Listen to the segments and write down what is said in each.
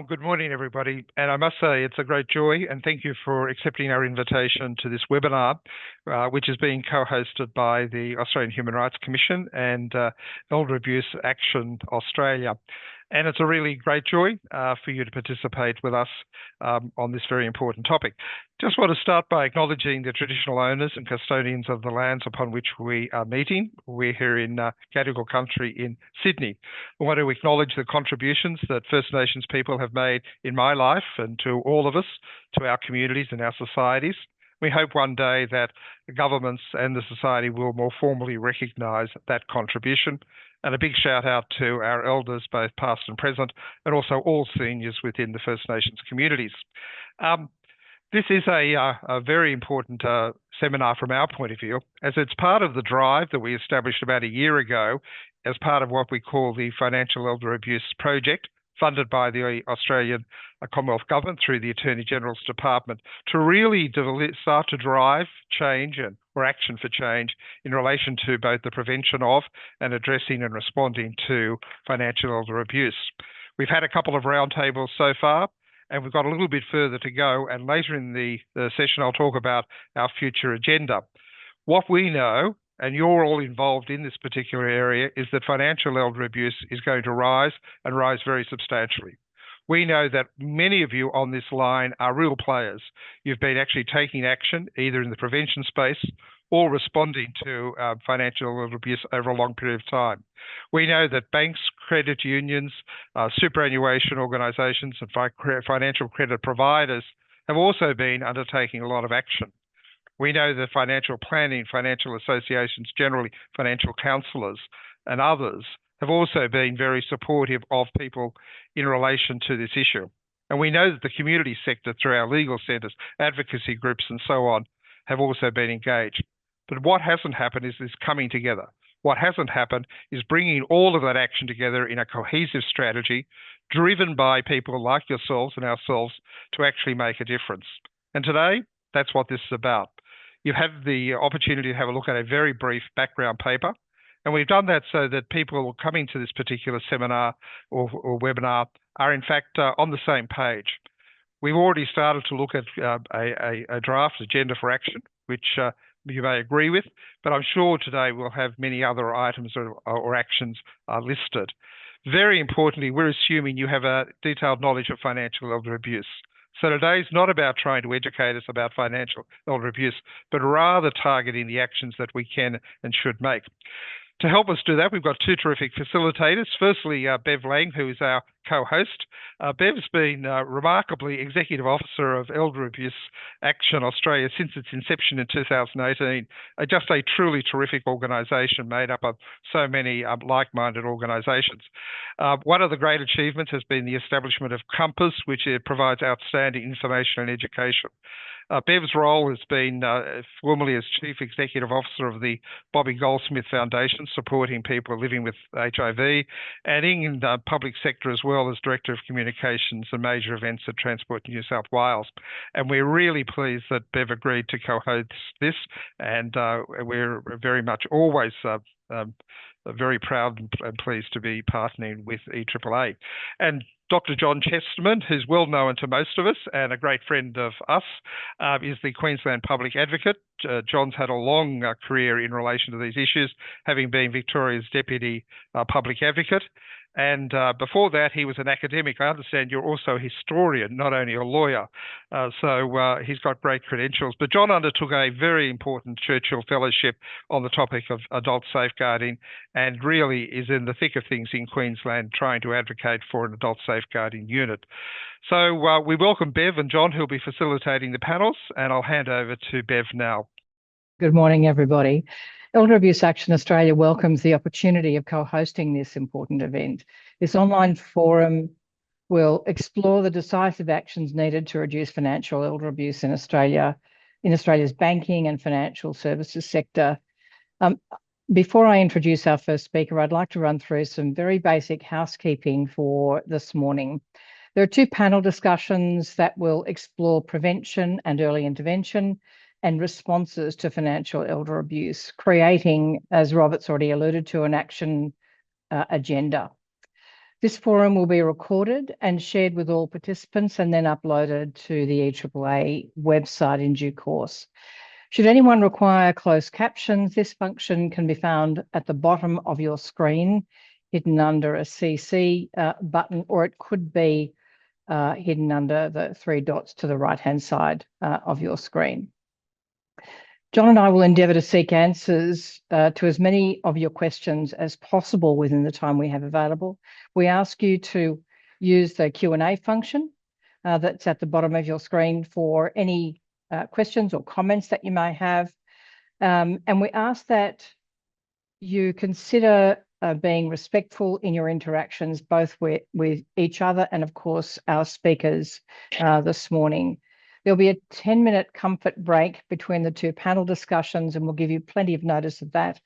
Good morning, everybody. And I must say it's a great joy, and thank you for accepting our invitation to this webinar, which is being co-hosted by the Australian Human Rights Commission and Elder Abuse Action Australia. And it's a really great joy for you to participate with us on this very important topic. Just want to start by acknowledging the traditional owners and custodians of the lands upon which we are meeting. We're here in Gadigal country in Sydney. We want to acknowledge the contributions that First Nations people have made in my life and to all of us, to our communities and our societies. We hope one day that the governments and the society will more formally recognise that contribution. And a big shout out to our elders, both past and present, and also all seniors within the First Nations communities. This is a very important seminar from our point of view, as it's part of the drive that we established about a year ago as part of what we call the Financial Elder Abuse Project, funded by the Australian Commonwealth Government through the Attorney General's Department, to really start to drive change or action for change in relation to both the prevention of and addressing and responding to financial elder abuse. We've had a couple of roundtables so far, and we've got a little bit further to go. And later in the session, I'll talk about our future agenda. What we know, and you're all involved in this particular area, is that financial elder abuse is going to rise and rise very substantially. We know that many of you on this line are real players. You've been actually taking action either in the prevention space or responding to financial elder abuse over a long period of time. We know that banks, credit unions, superannuation organisations and financial credit providers have also been undertaking a lot of action. We know that financial planning, financial associations, generally financial counsellors and others have also been very supportive of people in relation to this issue. And we know that the community sector through our legal centres, advocacy groups and so on have also been engaged. But what hasn't happened is this coming together. What hasn't happened is bringing all of that action together in a cohesive strategy driven by people like yourselves and ourselves to actually make a difference. And today, that's what this is about. You have the opportunity to have a look at a very brief background paper. And we've done that so that people coming to this particular seminar or webinar are in fact on the same page. We've already started to look at a draft agenda for action, which you may agree with, but I'm sure today we'll have many other items or actions listed. Very importantly, we're assuming you have a detailed knowledge of financial elder abuse. So today's not about trying to educate us about financial elder abuse, but rather targeting the actions that we can and should make. To help us do that, we've got two terrific facilitators. Firstly, Bev Lang, who is our co-host. Bev's been remarkably Executive Officer of Elder Abuse Action Australia since its inception in 2018. Just a truly terrific organisation made up of so many like-minded organisations. One of the great achievements has been the establishment of Compass, which provides outstanding information and education. Bev's role has been formerly as Chief Executive Officer of the Bobby Goldsmith Foundation, supporting people living with HIV, and in the public sector as well as Director of Communications and Major Events at Transport New South Wales. And we're really pleased that Bev agreed to co-host this, and we're very much always very proud and pleased to be partnering with EAAA. And Dr. John Chesterman, who's well known to most of us and a great friend of us, is the Queensland Public Advocate. John's had a long career in relation to these issues, having been Victoria's Deputy Public Advocate. And before that, he was an academic. I understand you're also a historian, not only a lawyer. So he's got great credentials. But John undertook a very important Churchill Fellowship on the topic of adult safeguarding and really is in the thick of things in Queensland trying to advocate for an adult safeguarding unit. So we welcome Bev and John, who'll be facilitating the panels, and I'll hand over to Bev now. Good morning, everybody. Elder Abuse Action Australia welcomes the opportunity of co-hosting this important event. This online forum will explore the decisive actions needed to reduce financial elder abuse in Australia, in Australia's banking and financial services sector. Before I introduce our first speaker, I'd like to run through some very basic housekeeping for this morning. There are two panel discussions that will explore prevention and early intervention and responses to financial elder abuse, creating, as Robert's already alluded to, an action agenda. This forum will be recorded and shared with all participants and then uploaded to the EAAA website in due course. Should anyone require closed captions, this function can be found at the bottom of your screen, hidden under a CC button, or it could be hidden under the three dots to the right-hand side of your screen. John and I will endeavour to seek answers to as many of your questions as possible within the time we have available. We ask you to use the Q&A function that's at the bottom of your screen for any questions or comments that you may have. And we ask that you consider being respectful in your interactions, both with each other and, of course, our speakers this morning. There'll be a 10-minute comfort break between the two panel discussions, and we'll give you plenty of notice of that.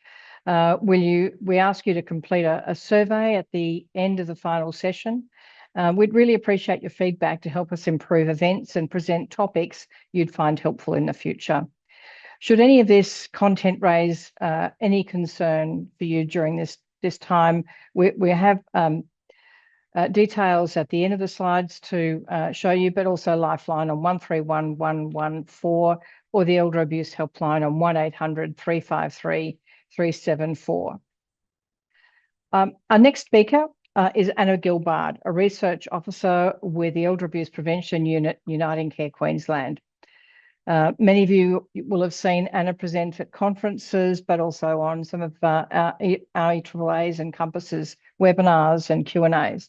We ask you to complete a survey at the end of the final session. We'd really appreciate your feedback to help us improve events and present topics you'd find helpful in the future. Should any of this content raise any concern for you during this time, we have details at the end of the slides to show you, but also Lifeline on 131 114 or the Elder Abuse Helpline on 1800 353 374. Our next speaker is Anna Gilbard, a research officer with the Elder Abuse Prevention Unit, Uniting Care Queensland. Many of you will have seen Anna present at conferences, but also on some of our EAAA's and Compass's webinars and Q&As.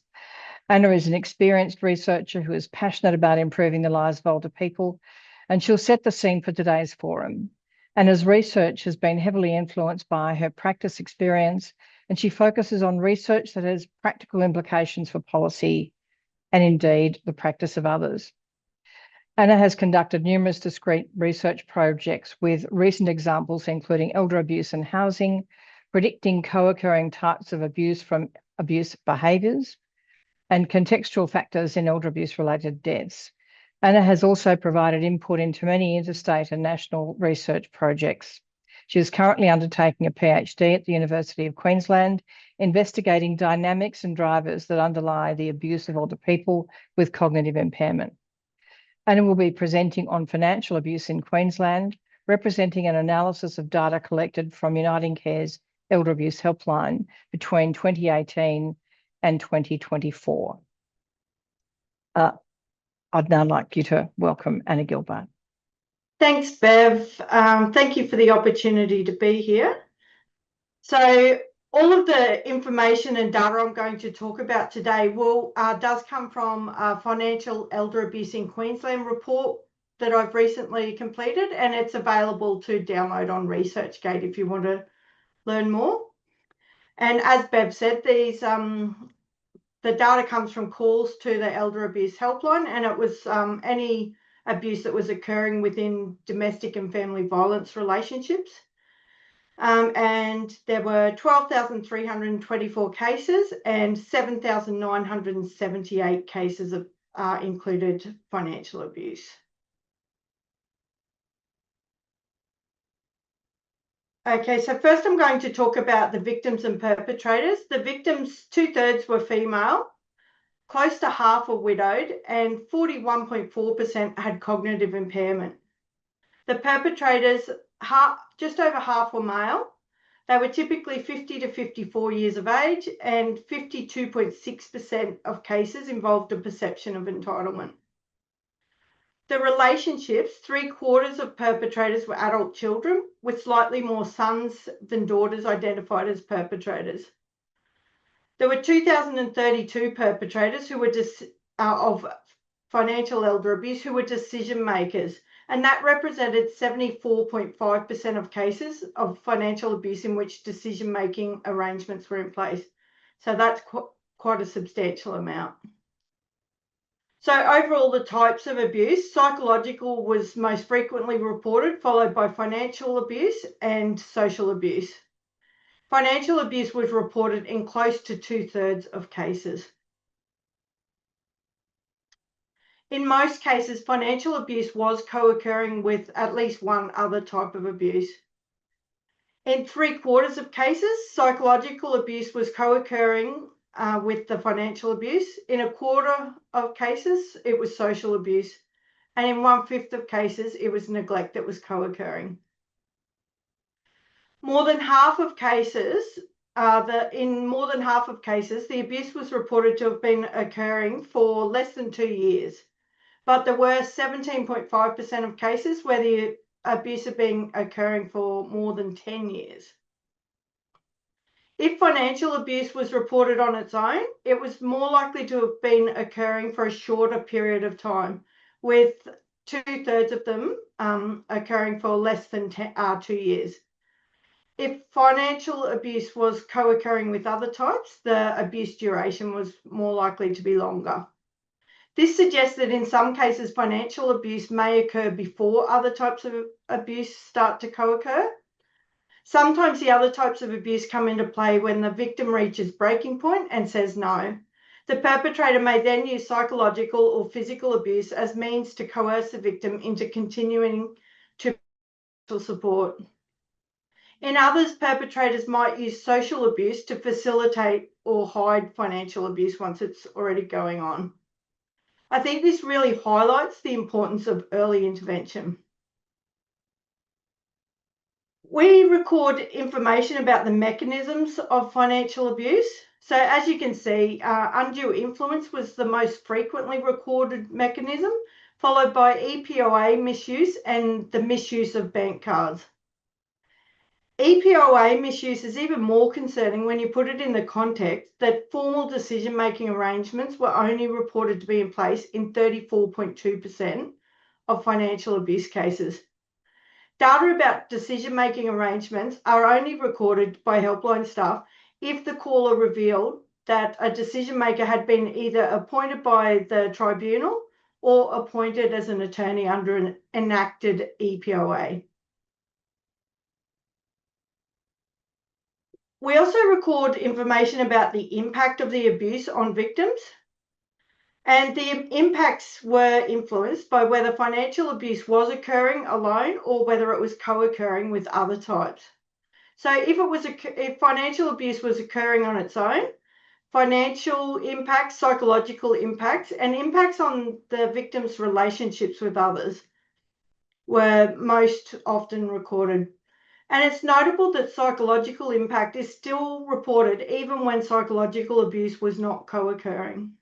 Anna is an experienced researcher who is passionate about improving the lives of older people, and she'll set the scene for today's forum. Anna's research has been heavily influenced by her practice experience, and she focuses on research that has practical implications for policy and indeed the practice of others. Anna has conducted numerous discrete research projects with recent examples including elder abuse and housing, predicting co-occurring types of abuse from abuse behaviours, and contextual factors in elder abuse-related deaths. Anna has also provided input into many interstate and national research projects. She is currently undertaking a PhD at the University of Queensland, investigating dynamics and drivers that underlie the abuse of older people with cognitive impairment. Anna will be presenting on financial abuse in Queensland, representing an analysis of data collected from Uniting Care's Elder Abuse Helpline between 2018 and 2024. I'd now like you to welcome Anna Gilbard. Thanks, Bev. Thank you for the opportunity to be here. So all of the information and data I'm going to talk about today does come from a Financial Elder Abuse in Queensland report that I've recently completed, and it's available to download on ResearchGate if you want to learn more. And as Bev said, the data comes from calls to the Elder Abuse Helpline, and it was any abuse that was occurring within domestic and family violence relationships. And there were 12,324 cases and 7,978 cases of included financial abuse. Okay, so first I'm going to talk about the victims and perpetrators. The victims, 2/3 were female, close to half were widowed, and 41.4% had cognitive impairment. The perpetrators, just over half were male. They were typically 50 to 54 years of age, and 52.6% of cases involved a perception of entitlement. The relationships, 3/4 of perpetrators were adult children, with slightly more sons than daughters identified as perpetrators. There were 2,032 perpetrators who were of financial elder abuse who were decision makers, and that represented 74.5% of cases of financial abuse in which decision-making arrangements were in place. So that's quite a substantial amount. So overall, the types of abuse, psychological was most frequently reported, followed by financial abuse and social abuse. Financial abuse was reported in close to 2/3 of cases. In most cases, financial abuse was co-occurring with at least one other type of abuse. In 3/4 of cases, psychological abuse was co-occurring with the financial abuse. In a quarter of cases, it was social abuse. And in 1/5 of cases, it was neglect that was co-occurring. In more than half of cases, the abuse was reported to have been occurring for less than 2 years. But there were 17.5% of cases where the abuse had been occurring for more than 10 years. If financial abuse was reported on its own, it was more likely to have been occurring for a shorter period of time, with 2/3 of them occurring for less than 2 years. If financial abuse was co-occurring with other types, the abuse duration was more likely to be longer. This suggests that in some cases, financial abuse may occur before other types of abuse start to co-occur. Sometimes the other types of abuse come into play when the victim reaches breaking point and says no. The perpetrator may then use psychological or physical abuse as means to coerce the victim into continuing to support. In others, perpetrators might use social abuse to facilitate or hide financial abuse once it's already going on. I think this really highlights the importance of early intervention. We record information about the mechanisms of financial abuse. So as you can see, undue influence was the most frequently recorded mechanism, followed by EPOA misuse and the misuse of bank cards. EPOA misuse is even more concerning when you put it in the context that formal decision-making arrangements were only reported to be in place in 34.2% of financial abuse cases. Data about decision-making arrangements are only recorded by helpline staff if the caller revealed that a decision-maker had been either appointed by the tribunal or appointed as an attorney under an enacted EPOA. We also record information about the impact of the abuse on victims, and the impacts were influenced by whether financial abuse was occurring alone or whether it was co-occurring with other types. So if financial abuse was occurring on its own, financial impacts, psychological impacts, and impacts on the victim's relationships with others were most often recorded. And it's notable that psychological impact is still reported even when psychological abuse was not co-occurring.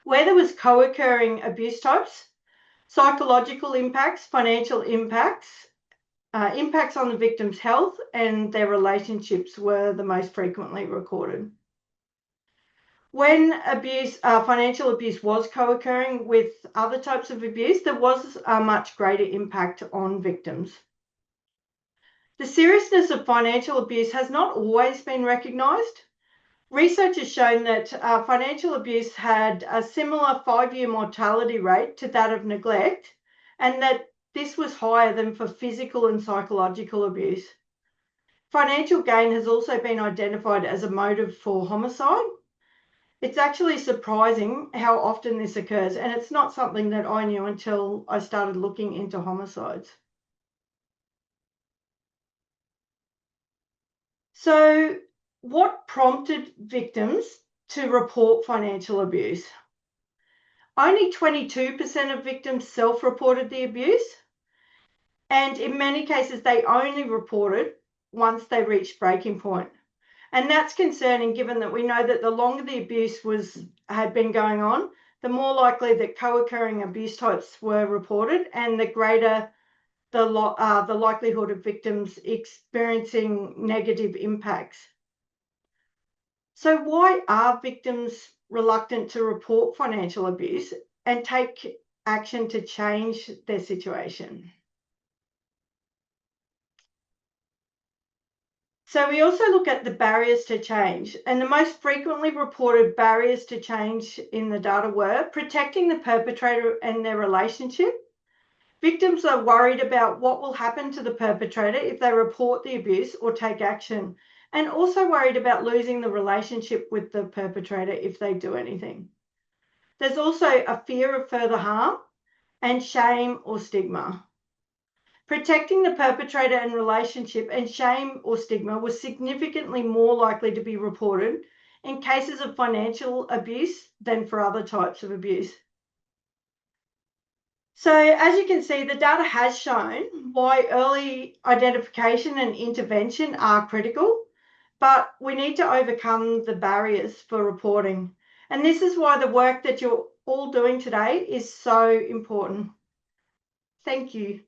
Where there was co-occurring abuse types, psychological impacts, financial impacts, impacts on the victim's health and their relationships were the most frequently recorded. When financial abuse was co-occurring with other types of abuse, there was a much greater impact on victims. The seriousness of financial abuse has not always been recognised. Research has shown that financial abuse had a similar 5-year mortality rate to that of neglect, and that this was higher than for physical and psychological abuse. Financial gain has also been identified as a motive for homicide. It's actually surprising how often this occurs, and it's not something that I knew until I started looking into homicides. So, what prompted victims to report financial abuse? Only 22% of victims self-reported the abuse, and in many cases they only reported once they reached breaking point. And that's concerning given that we know that the longer the abuse had been going on, the more likely that co-occurring abuse types were reported and the greater the likelihood of victims experiencing negative impacts. So why are victims reluctant to report financial abuse and take action to change their situation? So we also look at the barriers to change, and the most frequently reported barriers to change in the data were protecting the perpetrator and their relationship. Victims are worried about what will happen to the perpetrator if they report the abuse or take action, and also worried about losing the relationship with the perpetrator if they do anything. There's also a fear of further harm and shame or stigma. Protecting the perpetrator and relationship and shame or stigma was significantly more likely to be reported in cases of financial abuse than for other types of abuse. So as you can see, the data has shown why early identification and intervention are critical, but we need to overcome the barriers for reporting. And this is why the work that you're all doing today is so important. Thank you.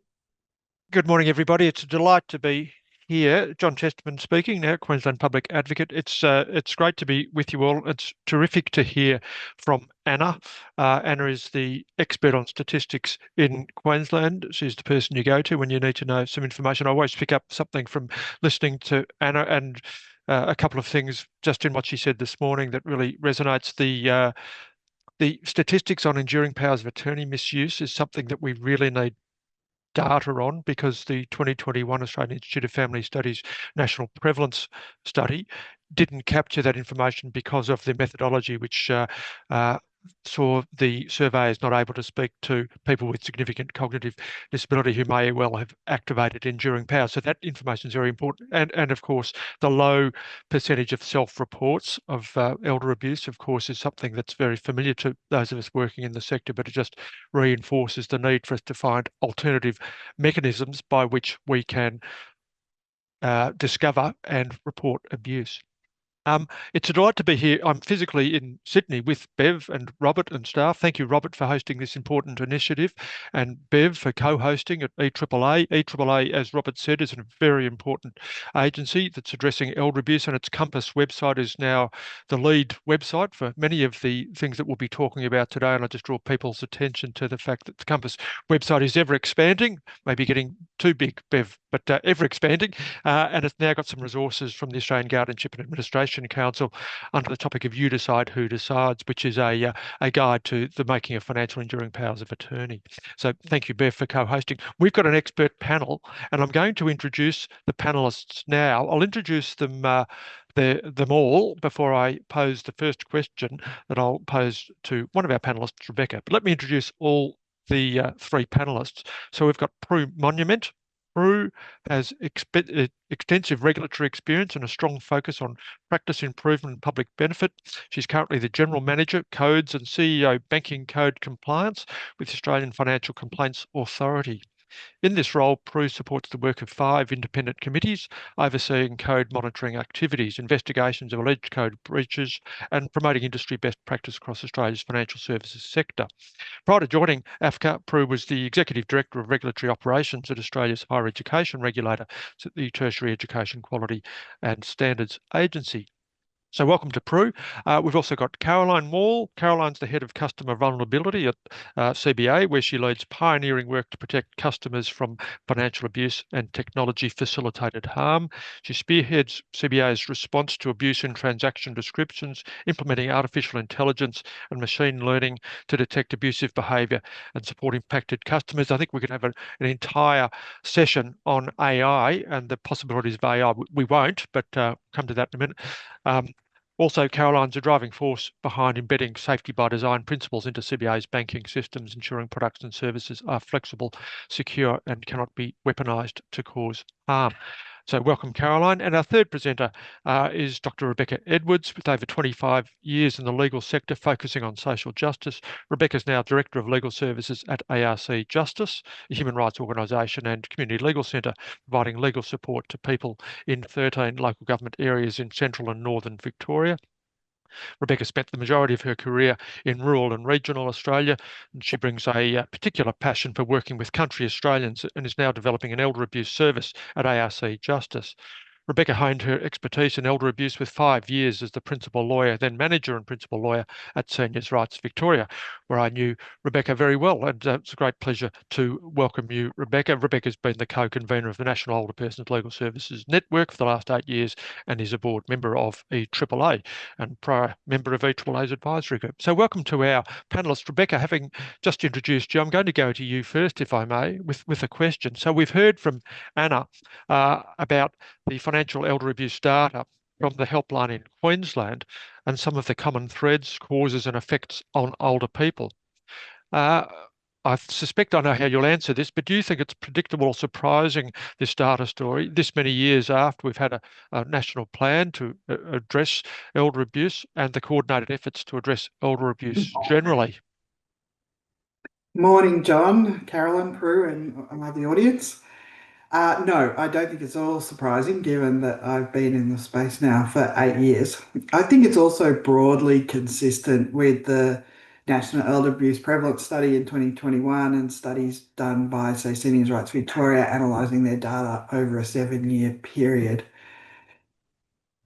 Good morning, everybody. It's a delight to be here. John Chesterman speaking now, Queensland Public Advocate. It's great to be with you all. It's terrific to hear from Anna. Anna is the expert on statistics in Queensland. She's the person you go to when you need to know some information. I always pick up something from listening to Anna, and a couple of things just in what she said this morning that really resonates. The statistics on enduring powers of attorney misuse is something that we really need data on, because the 2021 Australian Institute of Family Studies National Prevalence Study didn't capture that information because of the methodology, which saw the surveyors not able to speak to people with significant cognitive disability who may well have activated enduring powers. So that information is very important. And of course, the low percentage of self-reports of elder abuse, of course, is something that's very familiar to those of us working in the sector, but it just reinforces the need for us to find alternative mechanisms by which we can discover and report abuse. It's a delight to be here. I'm physically in Sydney with Bev and Robert and staff. Thank you, Robert, for hosting this important initiative, and Bev for co-hosting at EAAA. EAAA, as Robert said, is a very important agency that's addressing elder abuse, and its Compass website is now the lead website for many of the things that we'll be talking about today. And I just draw people's attention to the fact that the Compass website is ever expanding, maybe getting too big, Bev, but ever expanding, and it's now got some resources from the Australian Guardianship and Administration Council under the topic of You Decide Who Decides, which is a guide to the making of financial enduring powers of attorney. So thank you, Bev, for co-hosting. We've got an expert panel, and I'm going to introduce the panelists now. I'll introduce them all before I pose the first question that I'll pose to one of our panelists, Rebecca. But let me introduce all the three panelists. So we've got Prue Monument. Prue has extensive regulatory experience and a strong focus on practice improvement and public benefit. She's currently the General Manager, Codes and CEO, Banking Code Compliance with the Australian Financial Complaints Authority. In this role, Prue supports the work of 5 independent committees overseeing code monitoring activities, investigations of alleged code breaches, and promoting industry best practice across Australia's financial services sector. Prior to joining AFCA, Prue was the Executive Director of Regulatory Operations at Australia's higher education regulator, the Tertiary Education Quality and Standards Agency. So welcome to Prue. We've also got Caroline Wall. Caroline's the Head of Customer Vulnerability at CBA, where she leads pioneering work to protect customers from financial abuse and technology-facilitated harm. She spearheads CBA's response to abuse in transaction descriptions, implementing artificial intelligence and machine learning to detect abusive behaviour and support impacted customers. I think we could have an entire session on AI and the possibilities of AI. We won't, but come to that in a minute. Also, Caroline's a driving force behind embedding safety by design principles into CBA's banking systems, ensuring products and services are flexible, secure, and cannot be weaponised to cause harm. So welcome, Caroline. And our third presenter is Dr. Rebecca Edwards, with over 25 years in the legal sector focusing on social justice. Rebecca's now Director of Legal Services at ARC Justice, a human rights organisation and community legal centre, providing legal support to people in 13 local government areas in central and northern Victoria. Rebecca spent the majority of her career in rural and regional Australia, and she brings a particular passion for working with country Australians and is now developing an elder abuse service at ARC Justice. Rebecca honed her expertise in elder abuse with 5 years as the principal lawyer, then manager and principal lawyer at Seniors Rights Victoria, where I knew Rebecca very well. And it's a great pleasure to welcome you, Rebecca. Rebecca's been the co-convener of the National Older Persons Legal Services Network for the last 8 years and is a board member of EAAA and prior member of EAAA's advisory group. So welcome to our panellists. Rebecca, having just introduced you, I'm going to go to you first, if I may, with a question. So we've heard from Anna about the financial elder abuse data from the helpline in Queensland and some of the common threads, causes and effects on older people. I I suspect I know how you'll answer this, but do you think it's predictable or surprising, this data story, this many years after we've had a national plan to address elder abuse and the coordinated efforts to address elder abuse generally? Morning, John, Carolyn, Prue, and the audience. No, I don't think it's all surprising given that I've been in the space now for 8 years. I think it's also broadly consistent with the National Elder Abuse Prevalence Study in 2021 and studies done by, say, Seniors Rights Victoria, analysing their data over a 7-year period.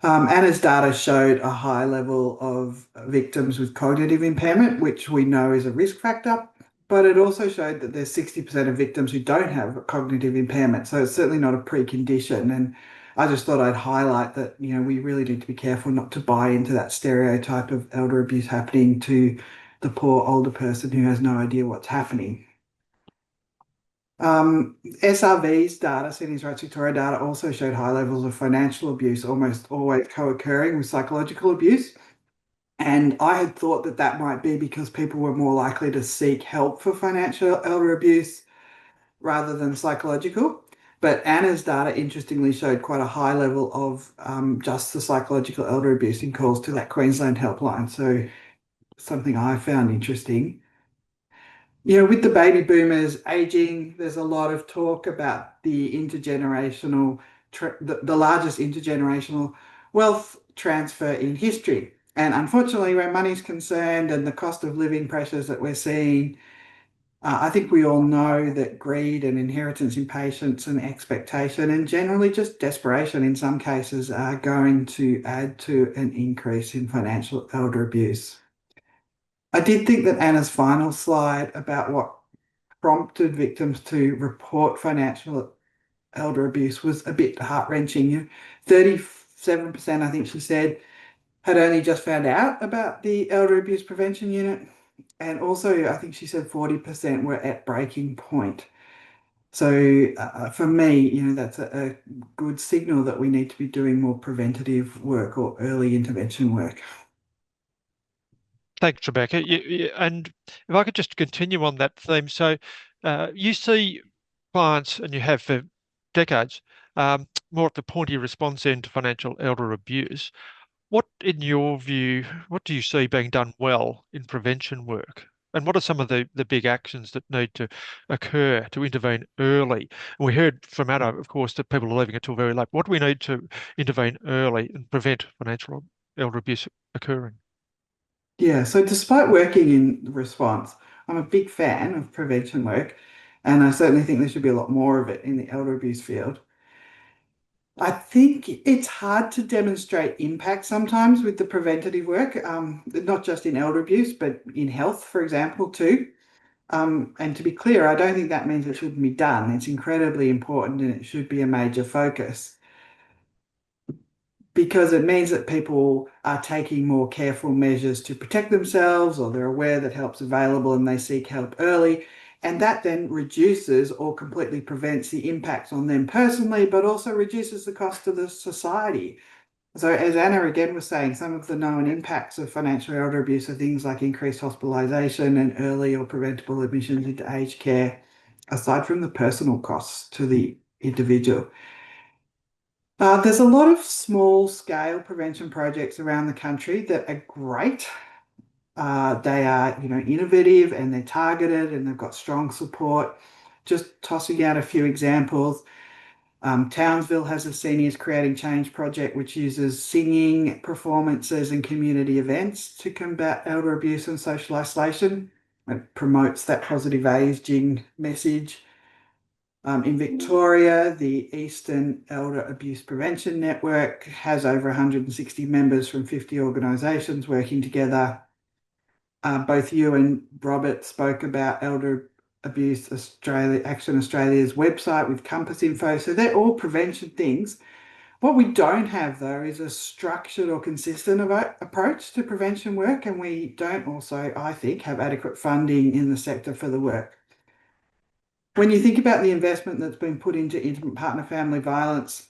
Anna's data showed a high level of victims with cognitive impairment, which we know is a risk factor, but it also showed that there's 60% of victims who don't have cognitive impairment. So it's certainly not a precondition. And I just thought I'd highlight that, you know, we really need to be careful not to buy into that stereotype of elder abuse happening to the poor older person who has no idea what's happening. SRV's data, Seniors Rights Victoria data, also showed high levels of financial abuse, almost always co-occurring with psychological abuse. And I had thought that that might be because people were more likely to seek help for financial elder abuse rather than psychological. But Anna's data interestingly showed quite a high level of just the psychological elder abuse in calls to that Queensland helpline. So something I found interesting. You know, with the baby boomers aging, there's a lot of talk about the intergenerational, the largest intergenerational wealth transfer in history. And unfortunately, where money's concerned and the cost of living pressures that we're seeing, I think we all know that greed and inheritance impatience and expectation and generally just desperation in some cases are going to add to an increase in financial elder abuse. I did think that Anna's final slide about what prompted victims to report financial elder abuse was a bit heart-wrenching. 37%, I think she said, had only just found out about the Elder Abuse Prevention Unit. And also, I think she said 40% were at breaking point. So for me, you know, that's a good signal that we need to be doing more preventative work or early intervention work. Thanks, Rebecca. And if I could just continue on that theme. So you see clients, and you have for decades, more at the pointy response end to financial elder abuse. What, in your view, what do you see being done well in prevention work? And what are some of the big actions that need to occur to intervene early? And we heard from Anna, of course, that people are leaving it till very late. What do we need to intervene early and prevent financial elder abuse occurring? Yeah, so despite working in response, I'm a big fan of prevention work, and I certainly think there should be a lot more of it in the elder abuse field. I think it's hard to demonstrate impact sometimes with the preventative work, not just in elder abuse, but in health, for example, too. And to be clear, I don't think that means it shouldn't be done. It's incredibly important and it should be a major focus, because it means that people are taking more careful measures to protect themselves, or they're aware that help's available and they seek help early. And that then reduces or completely prevents the impacts on them personally, but also reduces the cost to the society. So as Anna again was saying, some of the known impacts of financial elder abuse are things like increased hospitalisation and early or preventable admissions into aged care, aside from the personal costs to the individual. There's a lot of small-scale prevention projects around the country that are great. They are, you know, innovative and they're targeted and they've got strong support. Just tossing out a few examples. Townsville has a Seniors Creating Change project, which uses singing, performances and community events to combat elder abuse and social isolation. It promotes that positive ageing message. In Victoria, the Eastern Elder Abuse Prevention Network has over 160 members from 50 organisations working together. Both you and Robert spoke about Elder Abuse Australia, Action Australia's website with Compass info. So they're all prevention things. What we don't have, though, is a structured or consistent approach to prevention work. And we don't also, I think, have adequate funding in the sector for the work. When you think about the investment that's been put into intimate partner family violence,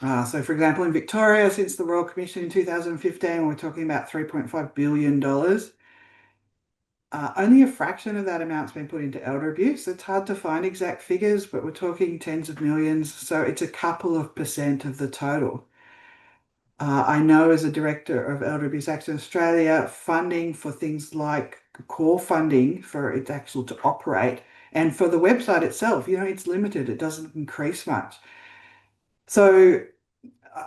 so for example, in Victoria, since the Royal Commission in 2015, we're talking about $3.5 billion. only a fraction of that amount's been put into elder abuse. It's hard to find exact figures, but we're talking tens of millions. So it's a couple of % of the total. I know as a director of Elder Abuse Action Australia, funding for things like core funding for it actual to operate and for the website itself, it's limited. It doesn't increase much. So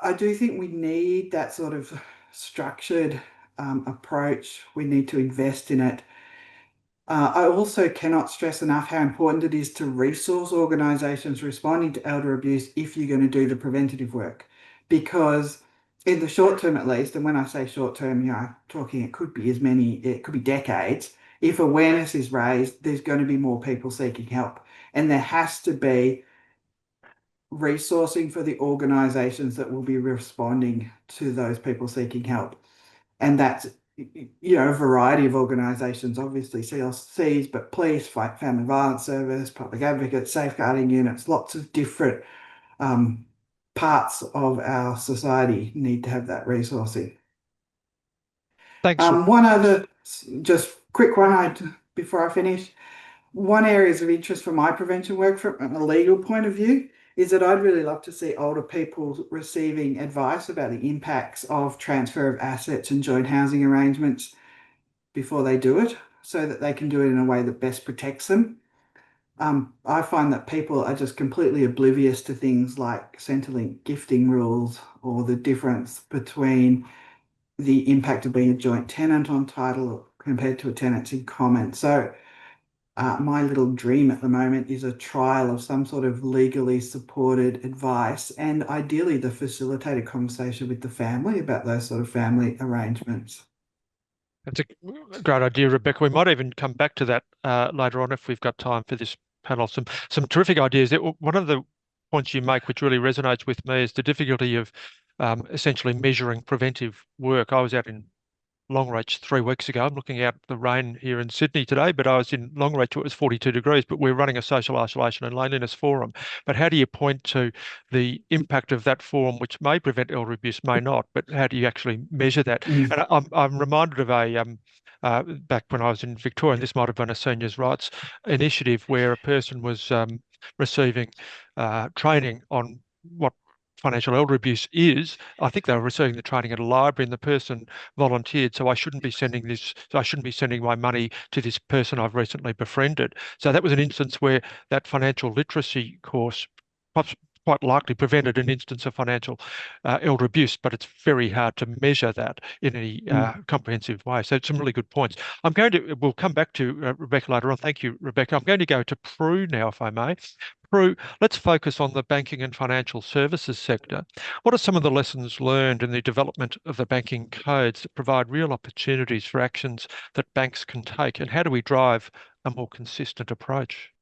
I do think we need that sort of structured approach. We need to invest in it. I also cannot stress enough how important it is to resource organisations responding to elder abuse if you're going to do the preventative work. Because in the short term at least, and when I say short term, talking it could be decades, if awareness is raised, there's going to be more people seeking help. And there has to be resourcing for the organisations that will be responding to those people seeking help. And that's a variety of organisations, obviously CLCs, but police, family violence service, public advocates, safeguarding units, lots of different parts of our society need to have that resourcing. Thanks. One other, just quick one before I finish. One area of interest for my prevention work from a legal point of view is that I'd really love to see older people receiving advice about the impacts of transfer of assets and joint housing arrangements before they do it, so that they can do it in a way that best protects them. I find that people are just completely oblivious to things like Centrelink gifting rules or the difference between the impact of being a joint tenant on title compared to a tenants in common. So my little dream at the moment is a trial of some sort of legally supported advice and ideally the facilitated conversation with the family about those sort of family arrangements. That's a great idea, Rebecca. We might even come back to that later on if we've got time for this panel. Some terrific ideas. One of the points you make which really resonates with me is the difficulty of essentially measuring preventive work. I was out in Longreach 3 weeks ago. I'm looking out the rain here in Sydney today, but I was in Longreach. It was 42 degrees, but we're running a social isolation and loneliness forum. But how do you point to the impact of that forum, which may prevent elder abuse, may not, but how do you actually measure that? And I'm reminded of back when I was in Victoria, and this might have been a seniors' rights initiative where a person was receiving training on what financial elder abuse is. I think they were receiving the training at a library and the person volunteered, so I shouldn't be sending my money to this person I've recently befriended. So that was an instance where that financial literacy course quite likely prevented an instance of financial elder abuse, but it's very hard to measure that in any comprehensive way. So some really good points. We'll come back to Rebecca later on. Thank you, Rebecca. I'm going to go to Prue now, if I may. Prue, let's focus on the banking and financial services sector. What are some of the lessons learned in the development of the banking codes that provide real opportunities for actions that banks can take, and how do we drive a more consistent approach?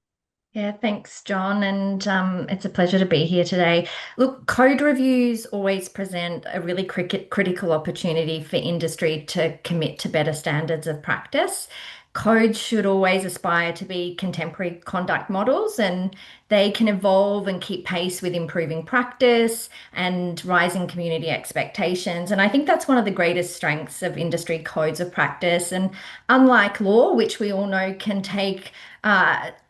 Yeah, thanks, John. And it's a pleasure to be here today. Look, code reviews always present a really critical opportunity for industry to commit to better standards of practice. Codes should always aspire to be contemporary conduct models, and they can evolve and keep pace with improving practice and rising community expectations. And I think that's one of the greatest strengths of industry codes of practice. And unlike law, which we all know can take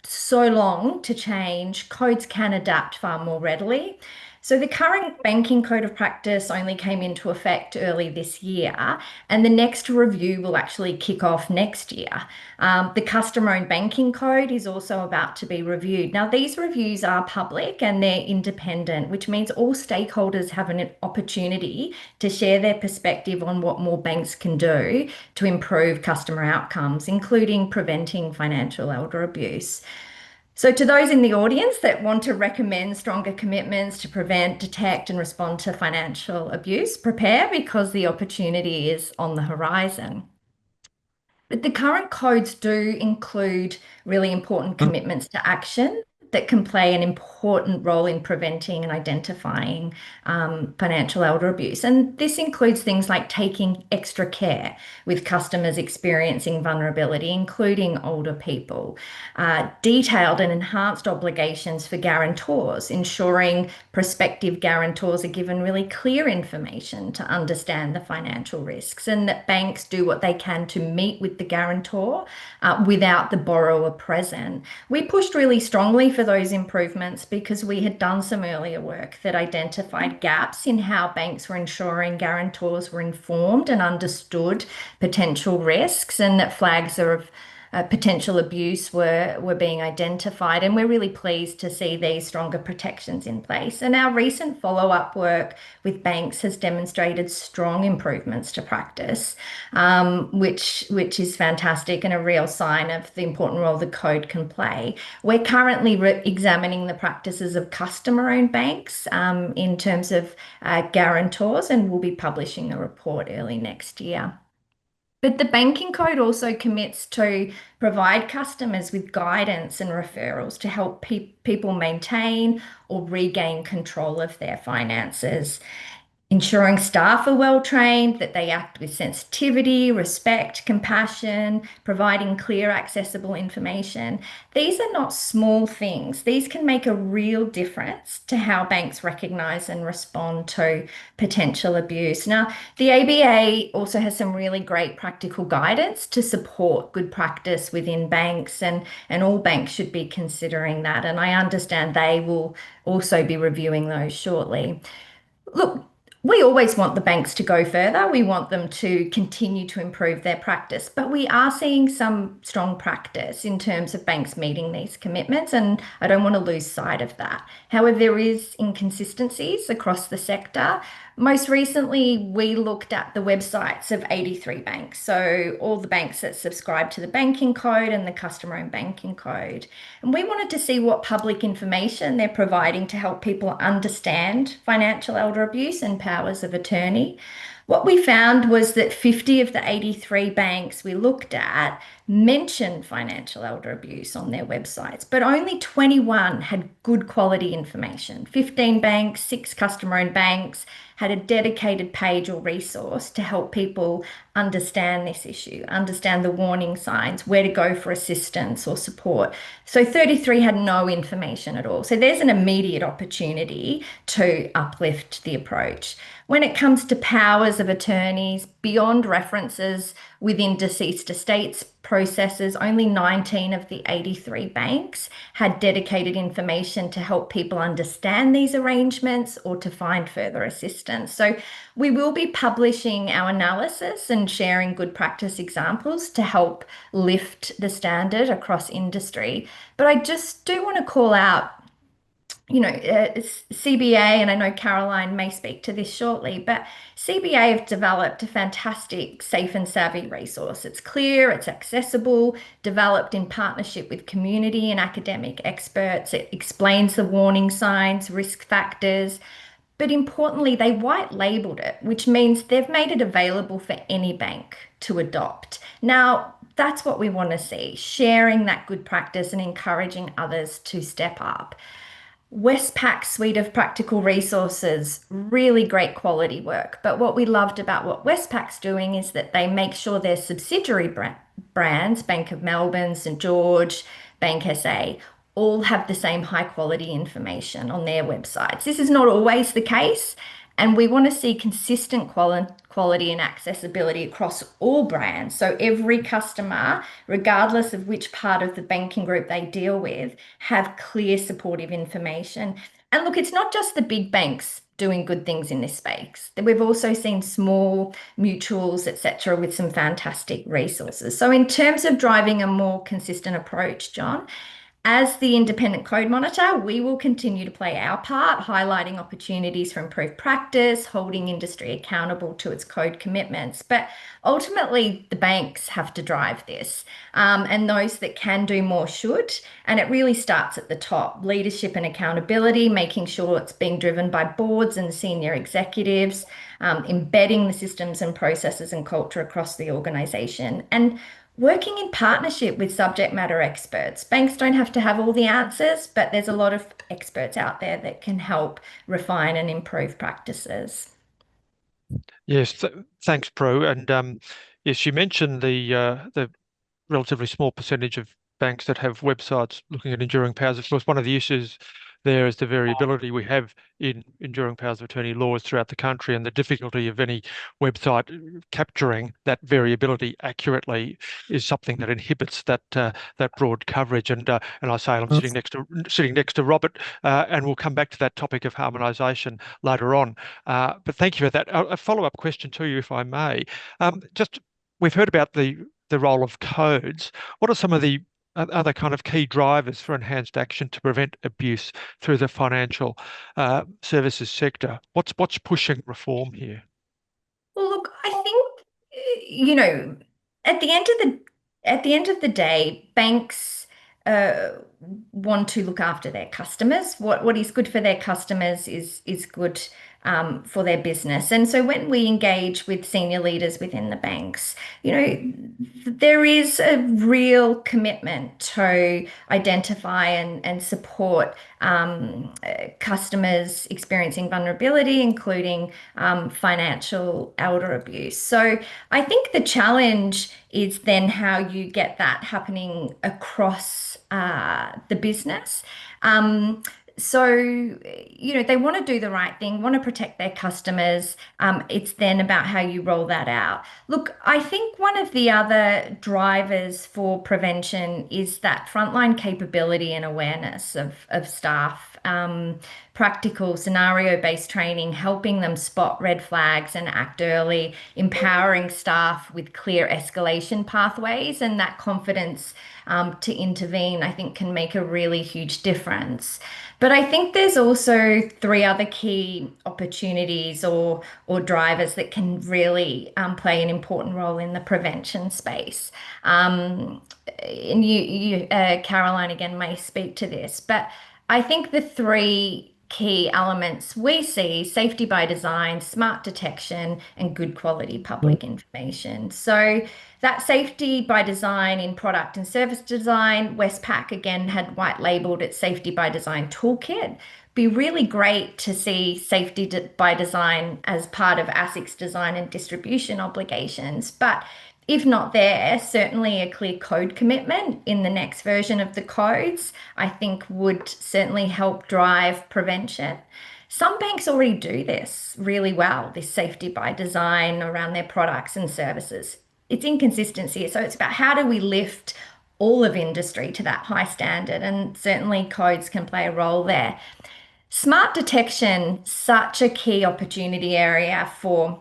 so long to change, codes can adapt far more readily. So the current banking code of practice only came into effect early this year, and the next review will actually kick off next year. The customer-owned banking code is also about to be reviewed. Now, these reviews are public and they're independent, which means all stakeholders have an opportunity to share their perspective on what more banks can do to improve customer outcomes, including preventing financial elder abuse. So to those in the audience that want to recommend stronger commitments to prevent, detect, and respond to financial abuse, prepare, because the opportunity is on the horizon. But the current codes do include really important commitments to action that can play an important role in preventing and identifying financial elder abuse. And this includes things like taking extra care with customers experiencing vulnerability, including older people, detailed and enhanced obligations for guarantors, ensuring prospective guarantors are given really clear information to understand the financial risks, and that banks do what they can to meet with the guarantor without the borrower present. We pushed really strongly for those improvements because we had done some earlier work that identified gaps in how banks were ensuring guarantors were informed and understood potential risks, and that flags of potential abuse were being identified. And we're really pleased to see these stronger protections in place. And our recent follow-up work with banks has demonstrated strong improvements to practice, which is fantastic and a real sign of the important role the code can play. We're currently examining the practices of customer-owned banks in terms of guarantors, and we'll be publishing a report early next year. But the banking code also commits to provide customers with guidance and referrals to help people maintain or regain control of their finances, ensuring staff are well trained, that they act with sensitivity, respect, compassion, providing clear, accessible information. These are not small things. These can make a real difference to how banks recognise and respond to potential abuse. Now, the ABA also has some really great practical guidance to support good practice within banks, and all banks should be considering that. And I understand they will also be reviewing those shortly. Look, we always want the banks to go further. We want them to continue to improve their practice, but we are seeing some strong practice in terms of banks meeting these commitments, and I don't want to lose sight of that. However, there is inconsistencies across the sector. Most recently, we looked at the websites of 83 banks, so all the banks that subscribe to the banking code and the customer-owned banking code. And we wanted to see what public information they're providing to help people understand financial elder abuse and powers of attorney. What we found was that 50 of the 83 banks we looked at mentioned financial elder abuse on their websites, but only 21 had good quality information. 15 banks, 6 customer-owned banks had a dedicated page or resource to help people understand this issue, understand the warning signs, where to go for assistance or support. So 33 had no information at all. So there's an immediate opportunity to uplift the approach. When it comes to powers of attorneys, beyond references within deceased estates processes, only 19 of the 83 banks had dedicated information to help people understand these arrangements or to find further assistance. So we will be publishing our analysis and sharing good practice examples to help lift the standard across industry. But I just do want to call out, CBA, and I know Caroline may speak to this shortly, but CBA have developed a fantastic safe and savvy resource. It's clear, it's accessible, developed in partnership with community and academic experts. It explains the warning signs, risk factors, but importantly, they white labeled it, which means they've made it available for any bank to adopt. Now, that's what we want to see, sharing that good practice and encouraging others to step up. Westpac's suite of practical resources, really great quality work. But what we loved about what Westpac's doing is that they make sure their subsidiary brands, Bank of Melbourne, St. George, Bank SA, all have the same high quality information on their websites. This is not always the case, and we want to see consistent quality and accessibility across all brands. So every customer, regardless of which part of the banking group they deal with, have clear supportive information. And look, it's not just the big banks doing good things in this space. We've also seen small mutuals, etc., with some fantastic resources. So in terms of driving a more consistent approach, John, as the independent code monitor, we will continue to play our part, highlighting opportunities for improved practice, holding industry accountable to its code commitments. But ultimately, the banks have to drive this, and those that can do more should. And it really starts at the top, leadership and accountability, making sure it's being driven by boards and senior executives, embedding the systems and processes and culture across the organisation. And Working in partnership with subject matter experts. Banks don't have to have all the answers, but there's a lot of experts out there that can help refine and improve practices. Yes, thanks, Prue. And yes, you mentioned the relatively small percentage of banks that have websites looking at enduring powers. Of course, one of the issues there is the variability we have in enduring powers of attorney laws throughout the country, and the difficulty of any website capturing that variability accurately is something that inhibits that broad coverage. And I say I'm sitting next to Robert, and we'll come back to that topic of harmonisation later on. But thank you for that. A follow-up question to you, if I may. Just we've heard about the role of codes. What are some of the other kind of key drivers for enhanced action to prevent abuse through the financial services sector? What's pushing reform here? Well, look, I think, at the end of the day, banks uh, want to look after their customers. What is good for their customers is good for their business. And so when we engage with senior leaders within the banks, there is a real commitment to identify and support customers experiencing vulnerability, including financial elder abuse. So I think the challenge is then how you get that happening across the business. So, they want to do the right thing, want to protect their customers. It's then about how you roll that out. Look, I think one of the other drivers for prevention is that frontline capability and awareness of staff. Practical scenario-based training, helping them spot red flags and act early, empowering staff with clear escalation pathways, and that confidence to intervene, I think, can make a really huge difference. But I think there's also three other key opportunities or drivers that can really play an important role in the prevention space. And Caroline, again, may speak to this, but I think the three key elements we see: safety by design, smart detection, and good quality public information. So that safety by design in product and service design, Westpac again had white labeled its safety by design toolkit. Be really great to see safety by design as part of ASIC's design and distribution obligations. But if not there, certainly a clear code commitment in the next version of the codes, I think would certainly help drive prevention. Some banks already do this really well, this safety by design around their products and services. It's inconsistency. So it's about how do we lift all of industry to that high standard, and certainly codes can play a role there. Smart detection, such a key opportunity area for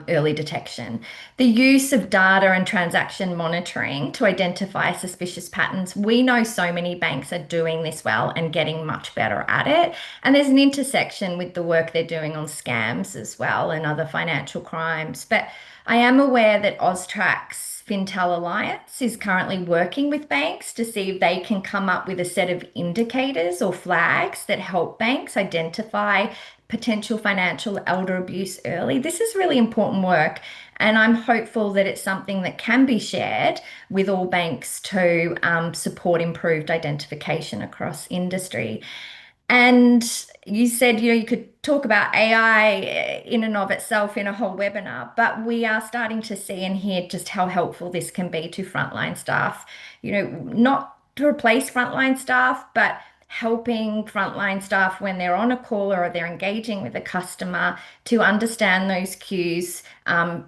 early detection. The use of data and transaction monitoring to identify suspicious patterns. We know so many banks are doing this well and getting much better at it. And there's an intersection with the work they're doing on scams as well and other financial crimes. But I am aware that Austrac's Fintel Alliance is currently working with banks to see if they can come up with a set of indicators or flags that help banks identify potential financial elder abuse early. This is really important work, and I'm hopeful that it's something that can be shared with all banks to support improved identification across industry. And you said, you could talk about AI in and of itself in a whole webinar, but we are starting to see and hear just how helpful this can be to frontline staff. Not to replace frontline staff, but helping frontline staff when they're on a call or they're engaging with a customer to understand those cues,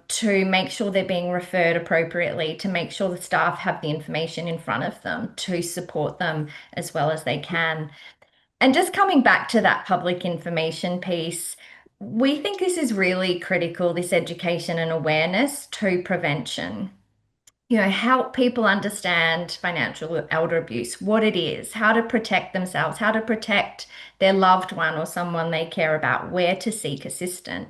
to make sure they're being referred appropriately, to make sure the staff have the information in front of them to support them as well as they can. And just coming back to that public information piece, we think this is really critical, this education and awareness to prevention. Help people understand financial elder abuse, what it is, how to protect themselves, how to protect their loved one or someone they care about, where to seek assistance.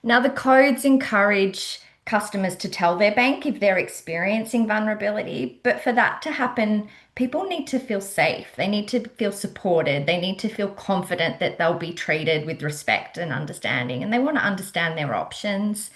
Now, the codes encourage customers to tell their bank if they're experiencing vulnerability, but for that to happen, people need to feel safe. They need to feel supported. They need to feel confident that they'll be treated with respect and understanding, and they want to understand their options.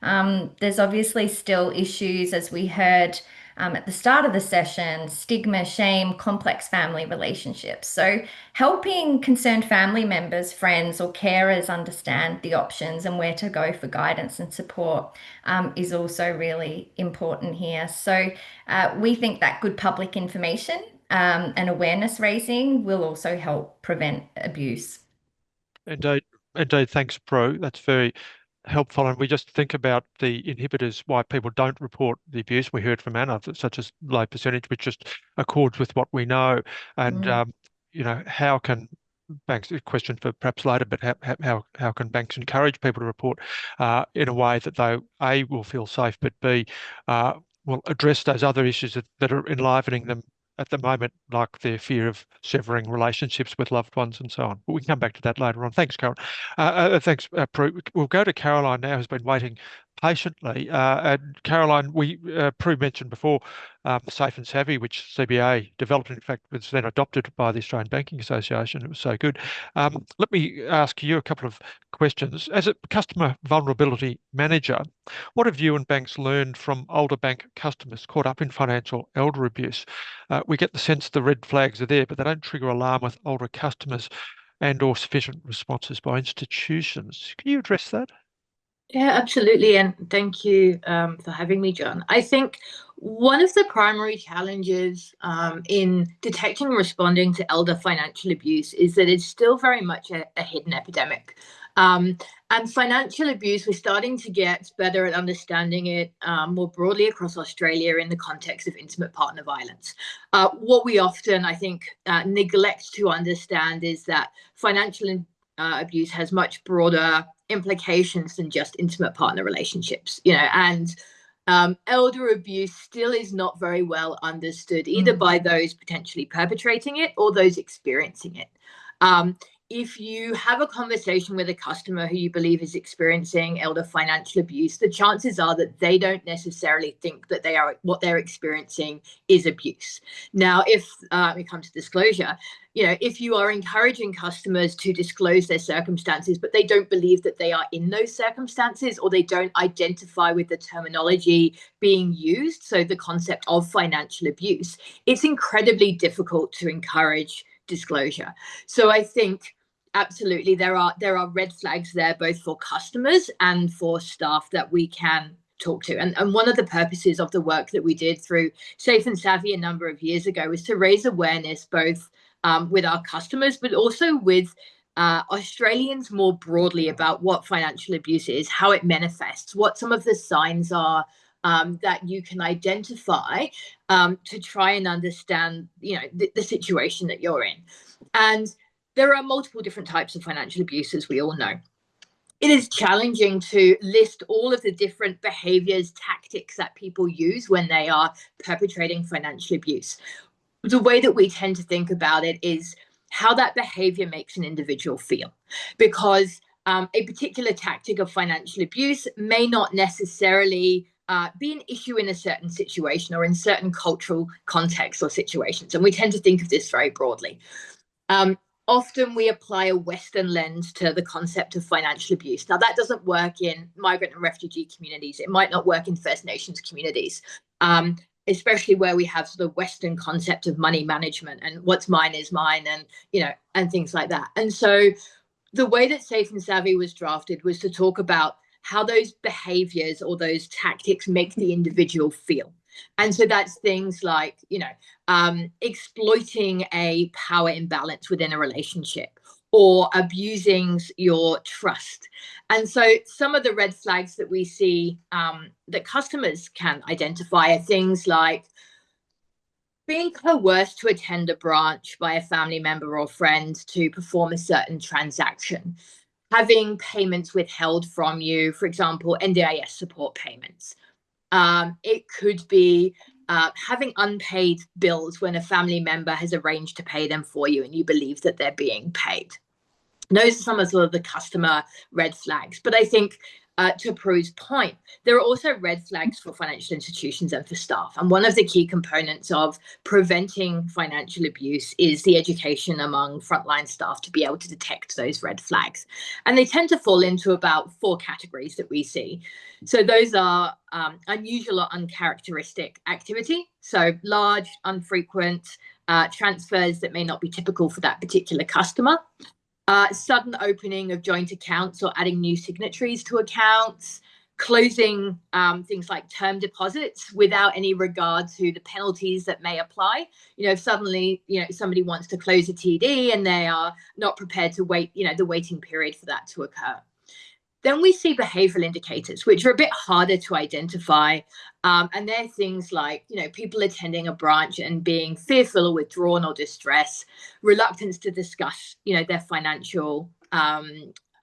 There's obviously still issues, as we heard at the start of the session, stigma, shame, complex family relationships. So helping concerned family members, friends, or carers understand the options and where to go for guidance and support is also really important here. So we think that good public information and awareness raising will also help prevent abuse. Indeed, thanks, Prue. That's very helpful. And we just think about the inhibitors, why people don't report the abuse. We heard from Anna, such as low percentage, which just accords with what we know. And, how can banks, a question for perhaps later, but how can banks encourage people to report in a way that they, A, will feel safe, but B, will address those other issues that are enlivening them at the moment, like their fear of severing relationships with loved ones and so on. But we can come back to that later on. Thanks, Carol. Thanks, Prue. We'll go to Caroline now, who's been waiting patiently. And Caroline, Prue mentioned before Safe and Savvy, which CBA developed, in fact, was then adopted by the Australian Banking Association. It was so good. Let me ask you a couple of questions. As a customer vulnerability manager, what have you and banks learned from older bank customers caught up in financial elder abuse? We get the sense the red flags are there, but they don't trigger alarm with older customers and/or sufficient responses by institutions. Can you address that? Yeah, absolutely. And thank you for having me, John. I think one of the primary challenges in detecting and responding to elder financial abuse is that it's still very much a hidden epidemic. And financial abuse, we're starting to get better at understanding it more broadly across Australia in the context of intimate partner violence. What we often, I think, neglect to understand is that financial abuse has much broader implications than just intimate partner relationships, and elder abuse still is not very well understood either by those potentially perpetrating it or those experiencing it. If you have a conversation with a customer who you believe is experiencing elder financial abuse, the chances are that they don't necessarily think that what they're experiencing is abuse. Now, if it comes to disclosure, if you are encouraging customers to disclose their circumstances, but they don't believe that they are in those circumstances, or they don't identify with the terminology being used, so the concept of financial abuse, it's incredibly difficult to encourage disclosure. So I think absolutely there are red flags there, both for customers and for staff, that we can talk to. And one of the purposes of the work that we did through Safe and Savvy a number of years ago was to raise awareness both with our customers, but also with Australians more broadly about what financial abuse is, how it manifests, what some of the signs are that you can identify to try and understand, the situation that you're in. And there are multiple different types of financial abuse, as we all know. It is challenging to list all of the different behaviors, tactics that people use when they are perpetrating financial abuse. The way that we tend to think about it is how that behavior makes an individual feel, because a particular tactic of financial abuse may not necessarily be an issue in a certain situation or in certain cultural contexts or situations. And we tend to think of this very broadly. Often we apply a Western lens to the concept of financial abuse. Now, that doesn't work in migrant and refugee communities. It might not work in First Nations communities, especially where we have the Western concept of money management and what's mine is mine, and, and things like that. And so the way that Safe and Savvy was drafted was to talk about how those behaviors or those tactics make the individual feel. And so that's things like, exploiting a power imbalance within a relationship, or abusing your trust. And so some of the red flags that we see that customers can identify are things like being coerced to attend a branch by a family member or friend to perform a certain transaction, having payments withheld from you, for example, NDIS support payments. It could be having unpaid bills when a family member has arranged to pay them for you and you believe that they're being paid. Those are some of sort of the customer red flags. But I think to Prue's point, there are also red flags for financial institutions and for staff. And one of the key components of preventing financial abuse is the education among frontline staff to be able to detect those red flags. And they tend to fall into about 4 categories that we see. So those are unusual or uncharacteristic activity, so large, infrequent transfers that may not be typical for that particular customer. Sudden opening of joint accounts or adding new signatories to accounts, closing things like term deposits without any regard to the penalties that may apply. If suddenly, somebody wants to close a TD and they are not prepared to wait, the waiting period for that to occur. Then we see behavioral indicators, which are a bit harder to identify. And they're things like, people attending a branch and being fearful or withdrawn or distress, reluctance to discuss, their financial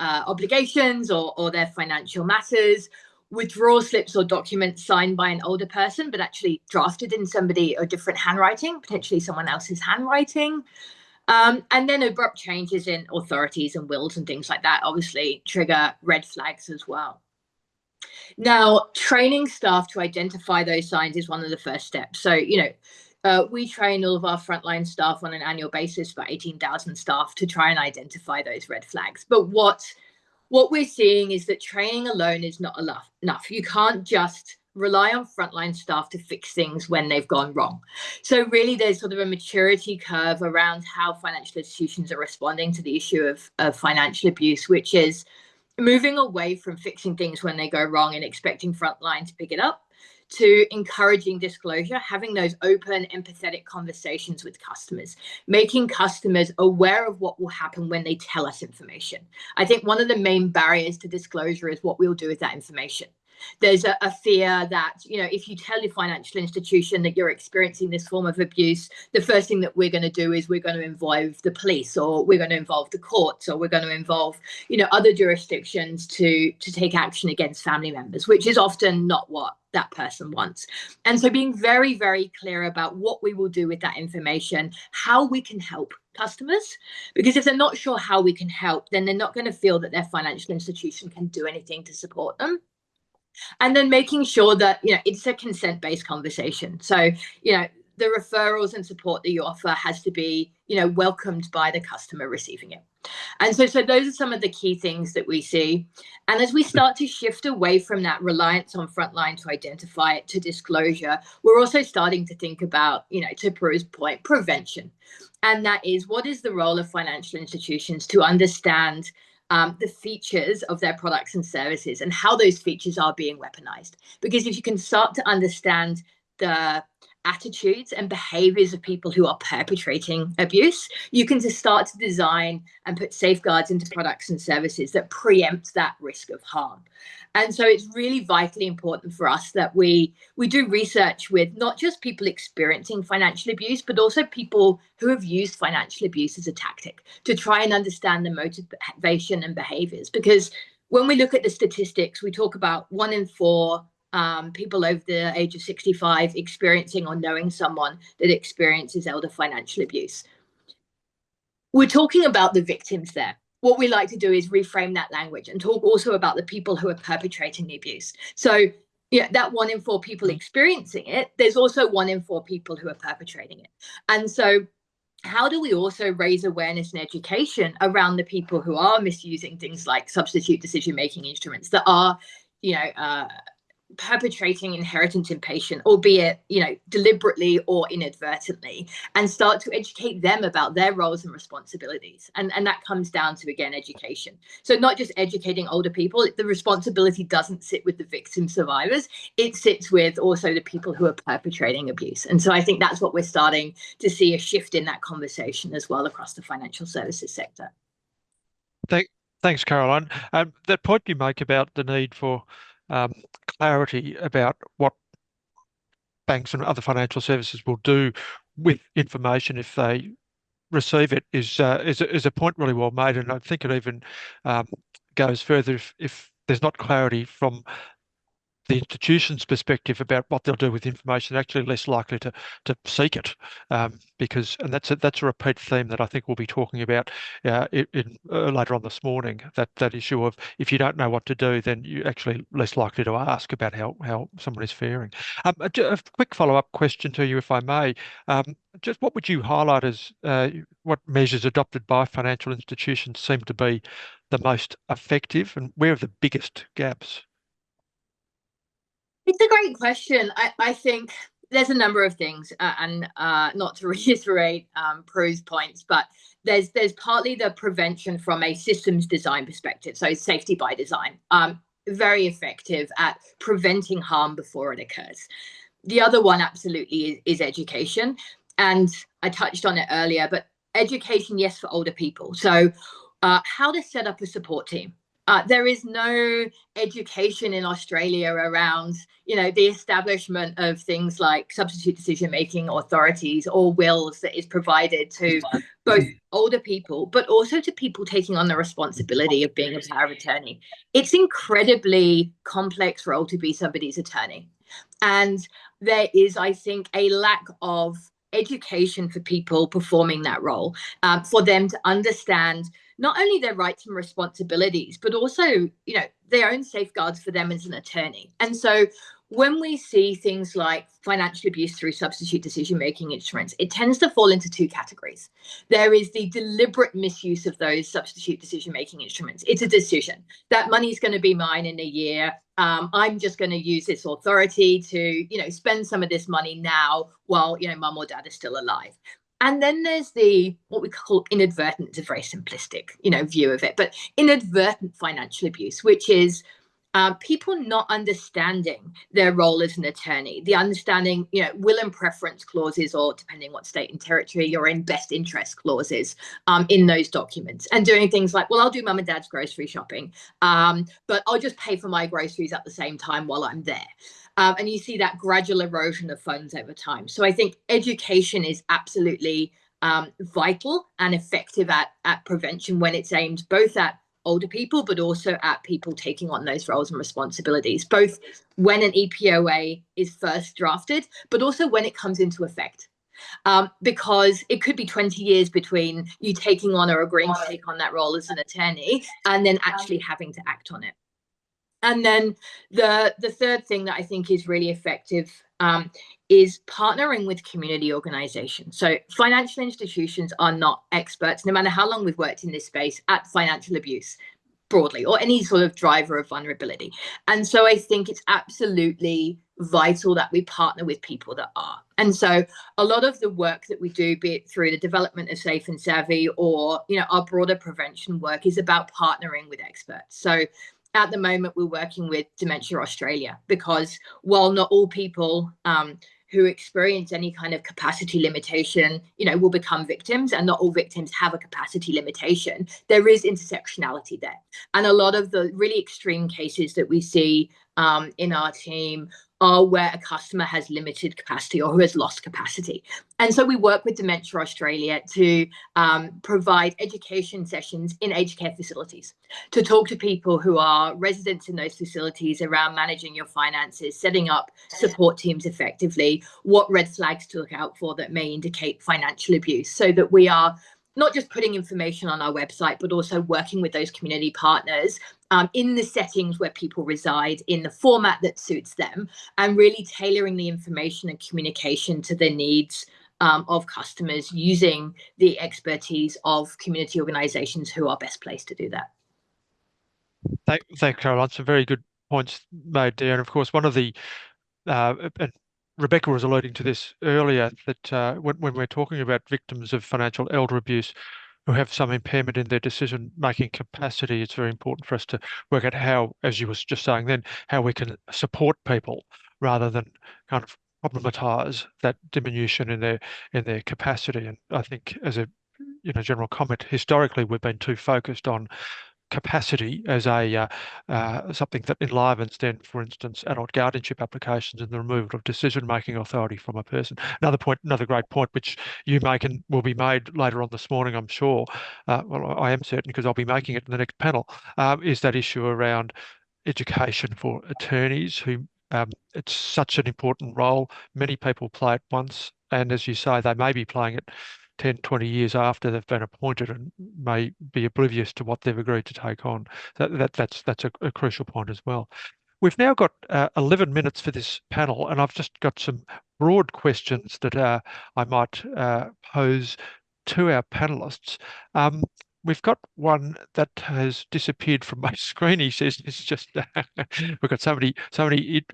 obligations or their financial matters, withdrawal slips or documents signed by an older person, but actually drafted in somebody or different handwriting, potentially someone else's handwriting. And then abrupt changes in authorities and wills and things like that obviously trigger red flags as well. Now, training staff to identify those signs is one of the first steps. So, we train all of our frontline staff on an annual basis, about 18,000 staff, to try and identify those red flags. But what we're seeing is that training alone is not enough. You can't just rely on frontline staff to fix things when they've gone wrong. So really there's sort of a maturity curve around how financial institutions are responding to the issue of financial abuse, which is moving away from fixing things when they go wrong and expecting frontline to pick it up, to encouraging disclosure, having those open, empathetic conversations with customers, making customers aware of what will happen when they tell us information. I think one of the main barriers to disclosure is what we'll do with that information. There's a fear that, if you tell your financial institution that you're experiencing this form of abuse, the first thing that we're going to do is we're going to involve the police, or we're going to involve the courts, or we're going to involve, other jurisdictions to take action against family members, which is often not what that person wants. And so being very, very clear about what we will do with that information, how we can help customers, because if they're not sure how we can help, then they're not going to feel that their financial institution can do anything to support them. And then making sure that, it's a consent-based conversation. So, the referrals and support that you offer has to be, welcomed by the customer receiving it. And so those are some of the key things that we see. And as we start to shift away from that reliance on frontline to identify it to disclosure, we're also starting to think about, to Prue's point, prevention. And that is, what is the role of financial institutions to understand the features of their products and services and how those features are being weaponized? Because if you can start to understand the attitudes and behaviors of people who are perpetrating abuse, you can just start to design and put safeguards into products and services that preempt that risk of harm. And so it's really vitally important for us that we do research with not just people experiencing financial abuse, but also people who have used financial abuse as a tactic to try and understand the motivation and behaviors. Because when we look at the statistics, we talk about 1 in 4 people over the age of 65 experiencing or knowing someone that experiences elder financial abuse. We're talking about the victims there. What we like to do is reframe that language and talk also about the people who are perpetrating the abuse. So that 1 in 4 people experiencing it, there's also 1 in 4 people who are perpetrating it. And so how do we also raise awareness and education around the people who are misusing things like substitute decision-making instruments that are, perpetrating inheritance impatience, albeit deliberately or inadvertently, and start to educate them about their roles and responsibilities. And that comes down to, again, education. So not just educating older people, the responsibility doesn't sit with the victim survivors, it sits with also the people who are perpetrating abuse. And so I think that's what we're starting to see, a shift in that conversation as well across the financial services sector. Thanks, Caroline. That point you make about the need for clarity about what banks and other financial services will do with information if they receive it is a point really well made, and I think it even goes further if there's not clarity from the institution's perspective about what they'll do with information, actually less likely to seek it, because, and that's a repeat theme that I think we'll be talking about later on this morning. That issue of, if you don't know what to do, then you're actually less likely to ask about how someone is faring. A quick follow-up question to you, if I may. Just what would you highlight as what measures adopted by financial institutions seem to be the most effective, and where are the biggest gaps? It's a great question. I think there's a number of things, and not to reiterate Prue's points, but there's partly the prevention from a systems design perspective, so safety by design, very effective at preventing harm before it occurs. The other one absolutely is education, and I touched on it earlier, but education, yes, for older people. So how to set up a support team. There is no education in Australia around, the establishment of things like substitute decision-making authorities or wills that is provided to both older people, but also to people taking on the responsibility of being a power of attorney. It's incredibly complex role to be somebody's attorney. And there is, I think, a lack of education for people performing that role, for them to understand not only their rights and responsibilities, but also, their own safeguards for them as an attorney. And so when we see things like financial abuse through substitute decision-making instruments, it tends to fall into two categories. There is the deliberate misuse of those substitute decision-making instruments. It's a decision. That money is going to be mine in a year. I'm just going to use this authority to, spend some of this money now while, mum or dad is still alive. And then there's what we call inadvertent, it's a very simplistic, view of it, but inadvertent financial abuse, which is people not understanding their role as an attorney, the understanding, will and preference clauses, or depending what state and territory you're in, best interest clauses in those documents, and doing things like, well, I'll do mum and dad's grocery shopping, but I'll just pay for my groceries at the same time while I'm there. And you see that gradual erosion of funds over time. So I think education is absolutely vital and effective at prevention when it's aimed both at older people, but also at people taking on those roles and responsibilities, both when an EPOA is first drafted, but also when it comes into effect. Because it could be 20 years between you taking on or agreeing to take on that role as an attorney and then actually having to act on it. And then the third thing that I think is really effective is partnering with community organizations. So financial institutions are not experts, no matter how long we've worked in this space, at financial abuse broadly, or any sort of driver of vulnerability. And so I think it's absolutely vital that we partner with people that are. And so a lot of the work that we do, be it through the development of Safe and Savvy or, our broader prevention work, is about partnering with experts. So at the moment, we're working with Dementia Australia, because while not all people who experience any kind of capacity limitation, will become victims, and not all victims have a capacity limitation, there is intersectionality there. And a lot of the really extreme cases that we see in our team are where a customer has limited capacity or who has lost capacity. And so we work with Dementia Australia to provide education sessions in aged care facilities, to talk to people who are residents in those facilities around managing your finances, setting up support teams effectively, what red flags to look out for that may indicate financial abuse, so that we are not just putting information on our website, but also working with those community partners in the settings where people reside, in the format that suits them, and really tailoring the information and communication to the needs of customers, using the expertise of community organisations who are best placed to do that. Thanks, Caroline. Some very good points made there. And of course, one of the, and Rebecca was alluding to this earlier, that when we're talking about victims of financial elder abuse who have some impairment in their decision-making capacity, it's very important for us to work out how, as you was just saying then, how we can support people rather than kind of problematize that diminution in their capacity. And I think, as a general comment, historically we've been too focused on capacity as a something that enlivens then, for instance, adult guardianship applications and the removal of decision-making authority from a person. Another great point, which you make and will be made later on this morning, I'm sure, well, I am certain because I'll be making it in the next panel, is that issue around education for attorneys who it's such an important role. Many people play it once, and as you say, they may be playing it 10, 20 years after they've been appointed and may be oblivious to what they've agreed to take on. That's a crucial point as well. We've now got 11 minutes for this panel, and I've just got some broad questions that I might pose to our panelists. We've got one that has disappeared from my screen. He says it's just we've got so many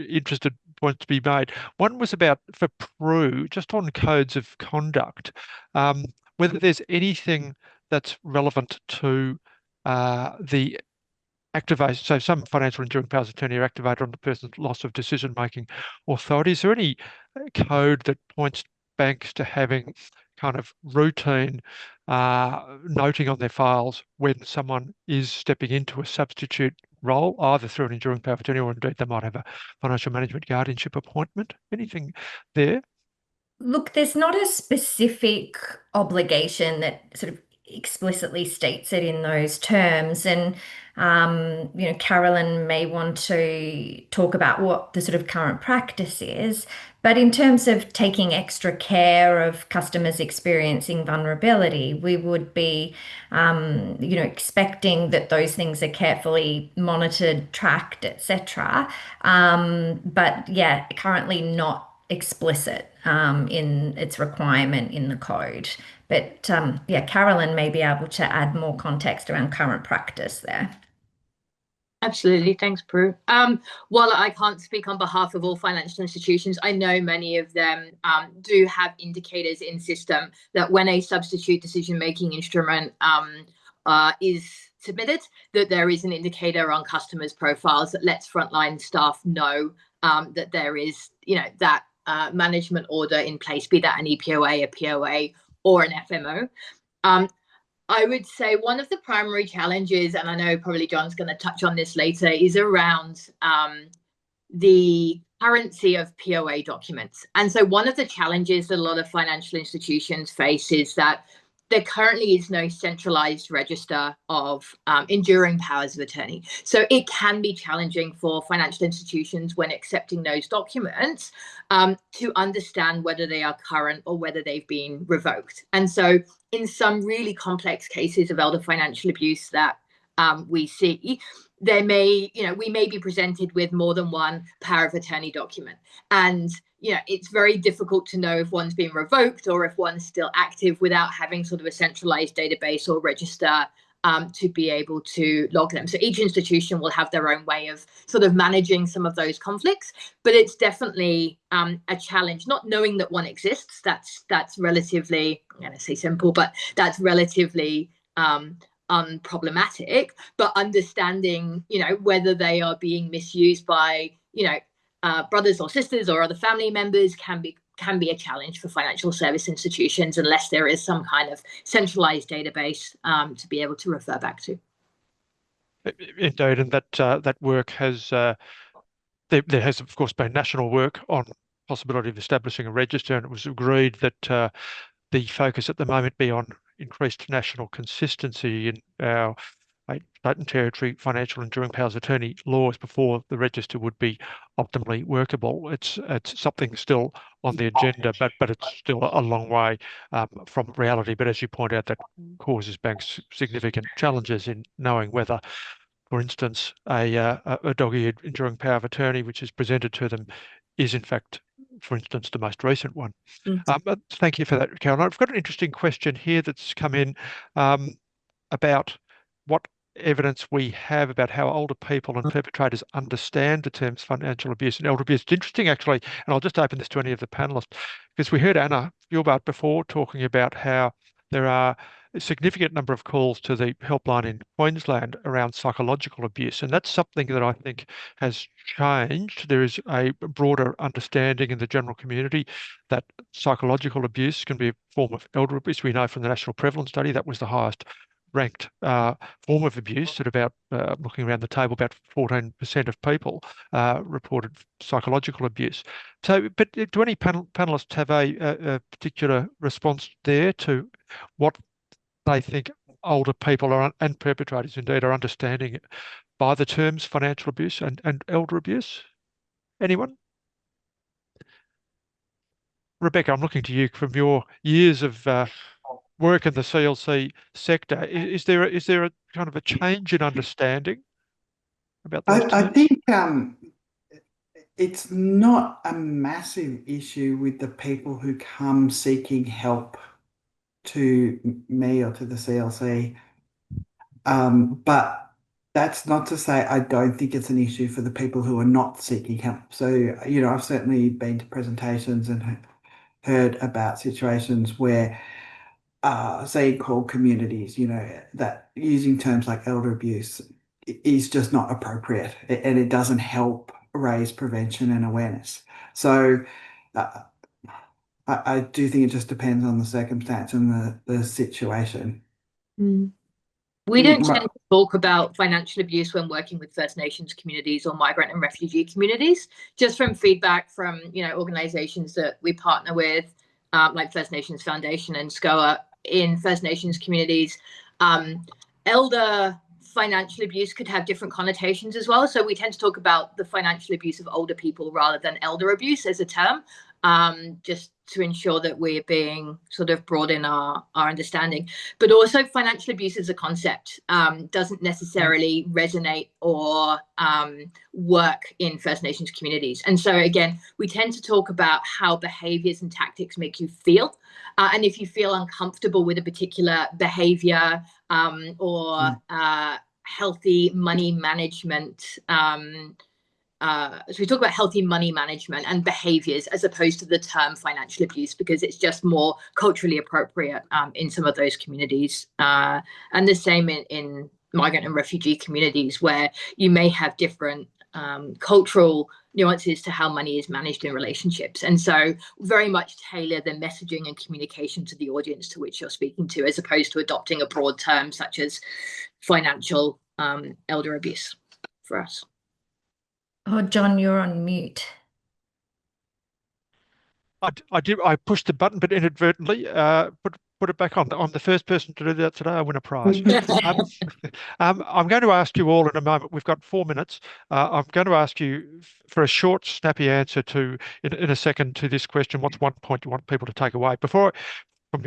interested points to be made. One was about for Prue, just on codes of conduct, whether there's anything that's relevant to the activation. So some financial enduring powers of attorney are activated on the person's loss of decision-making authority. Is there any code that points banks to having kind of routine noting on their files when someone is stepping into a substitute role, either through an enduring power of attorney or indeed they might have a financial management guardianship appointment? Anything there? Look, there's not a specific obligation that sort of explicitly states it in those terms. And, Carolyn may want to talk about what the sort of current practice is. But in terms of taking extra care of customers experiencing vulnerability, we would be, expecting that those things are carefully monitored, tracked, etc. But yeah, currently not explicit in its requirement in the code. But Carolyn may be able to add more context around current practice there. Absolutely. Thanks, Prue. While I can't speak on behalf of all financial institutions, I know many of them do have indicators in system that when a substitute decision-making instrument is submitted, that there is an indicator on customers' profiles that lets frontline staff know that there is, that management order in place, be that an EPOA, a POA, or an FMO. I would say one of the primary challenges, and I know probably John's going to touch on this later, is around the currency of POA documents. And so one of the challenges that a lot of financial institutions face is that there currently is no centralized register of enduring powers of attorney. So it can be challenging for financial institutions when accepting those documents to understand whether they are current or whether they've been revoked. And so in some really complex cases of elder financial abuse that we see, we may be presented with more than one power of attorney document. And it's very difficult to know if one's been revoked or if one's still active without having sort of a centralized database or register to be able to log them. So each institution will have their own way of sort of managing some of those conflicts, but it's definitely a challenge. Not knowing that one exists, that's relatively, I'm going to say simple, but that's relatively unproblematic. But understanding, whether they are being misused by, brothers or sisters or other family members can be a challenge for financial service institutions unless there is some kind of centralized database to be able to refer back to. Indeed, and that work has there has of course been national work on possibility of establishing a register, and it was agreed that the focus at the moment be on increased national consistency in our state and territory financial enduring powers of attorney laws before the register would be optimally workable. It's something still on the agenda, but it's still a long way from reality. But as you point out, that causes banks significant challenges in knowing whether, for instance, a dog-eared enduring power of attorney which is presented to them is in fact, for instance, the most recent one. Thank you for that, Caroline. I've got an interesting question here that's come in about what evidence we have about how older people and perpetrators understand the terms financial abuse and elder abuse. It's interesting, actually, and I'll just open this to any of the panelists, because we heard Anna Gilbert before talking about how there are a significant number of calls to the helpline in Queensland around psychological abuse, and that's something that I think has changed. There is a broader understanding in the general community that psychological abuse can be a form of elder abuse. We know from the National Prevalence Study that was the highest ranked form of abuse at about, looking around the table, about 14% of people reported psychological abuse. So, but do any panelists have a particular response there to what they think older people are, and perpetrators indeed, are understanding by the terms financial abuse and elder abuse? Anyone? Rebecca, I'm looking to you from your years of work in the CLC sector. Is there a kind of a change in understanding about those I terms? think it's not a massive issue with the people who come seeking help to me or to the CLC. But that's not to say I don't think it's an issue for the people who are not seeking help. So, you know, I've certainly been to presentations and heard about situations where, say, in called communities, you know, that using terms like elder abuse is just not appropriate, and it doesn't help raise prevention and awareness. So I do think it just depends on the circumstance and the situation. We don't tend to talk about financial abuse when working with First Nations communities or migrant and refugee communities, just from feedback from, you know, organizations that we partner with, like First Nations Foundation and SCOA in First Nations communities. Elder financial abuse could have different connotations as well. So we tend to talk about the financial abuse of older people rather than elder abuse as a term, just to ensure that we're being sort of broad in our understanding. But also financial abuse as a concept doesn't necessarily resonate or work in First Nations communities. And so again, we tend to talk about how behaviors and tactics make you feel. And if you feel uncomfortable with a particular behavior or healthy money management, so we talk about healthy money management and behaviors as opposed to the term financial abuse, because it's just more culturally appropriate in some of those communities. And the same in migrant and refugee communities, where you may have different cultural nuances to how money is managed in relationships. And so very much tailor the messaging and communication to the audience to which you're speaking to, as opposed to adopting a broad term such as financial elder abuse for us. Oh, John, you're on mute. I pushed the button, but inadvertently put it back on. I'm the first person to do that today. I win a prize. I'm going to ask you all in a moment. We've got 4 minutes. I'm going to ask you for a short, snappy answer to in a second to this question. What's one point you want people to take away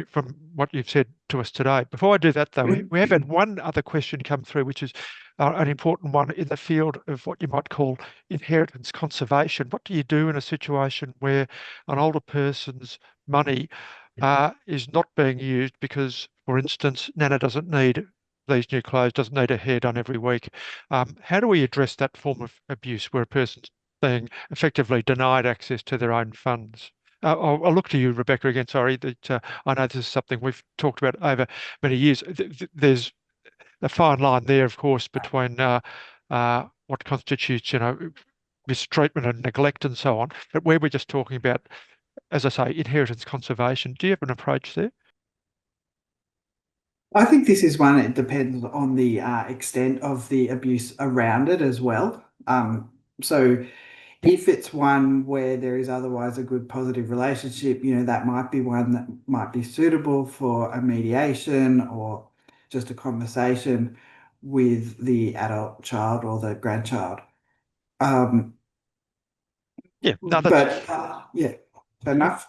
from what you've said to us today? Before I do that, though, we have had one other question come through, which is an important one in the field of what you might call inheritance conservation. What do you do in a situation where an older person's money is not being used because, for instance, Nana doesn't need these new clothes, doesn't need her hair done every week? How do we address that form of abuse where a person's being effectively denied access to their own funds? I'll look to you, Rebecca, again. Sorry, that I know this is something we've talked about over many years. There's a fine line there, of course, between what constitutes, you know, mistreatment and neglect and so on. But where we're just talking about, as I say, inheritance conservation, do you have an approach there? I think this is one, it depends on the extent of the abuse around it as well. So if it's one where there is otherwise a good positive relationship, you know, that might be one that might be suitable for a mediation or just a conversation with the adult child or the grandchild. Yeah, no, yeah, enough.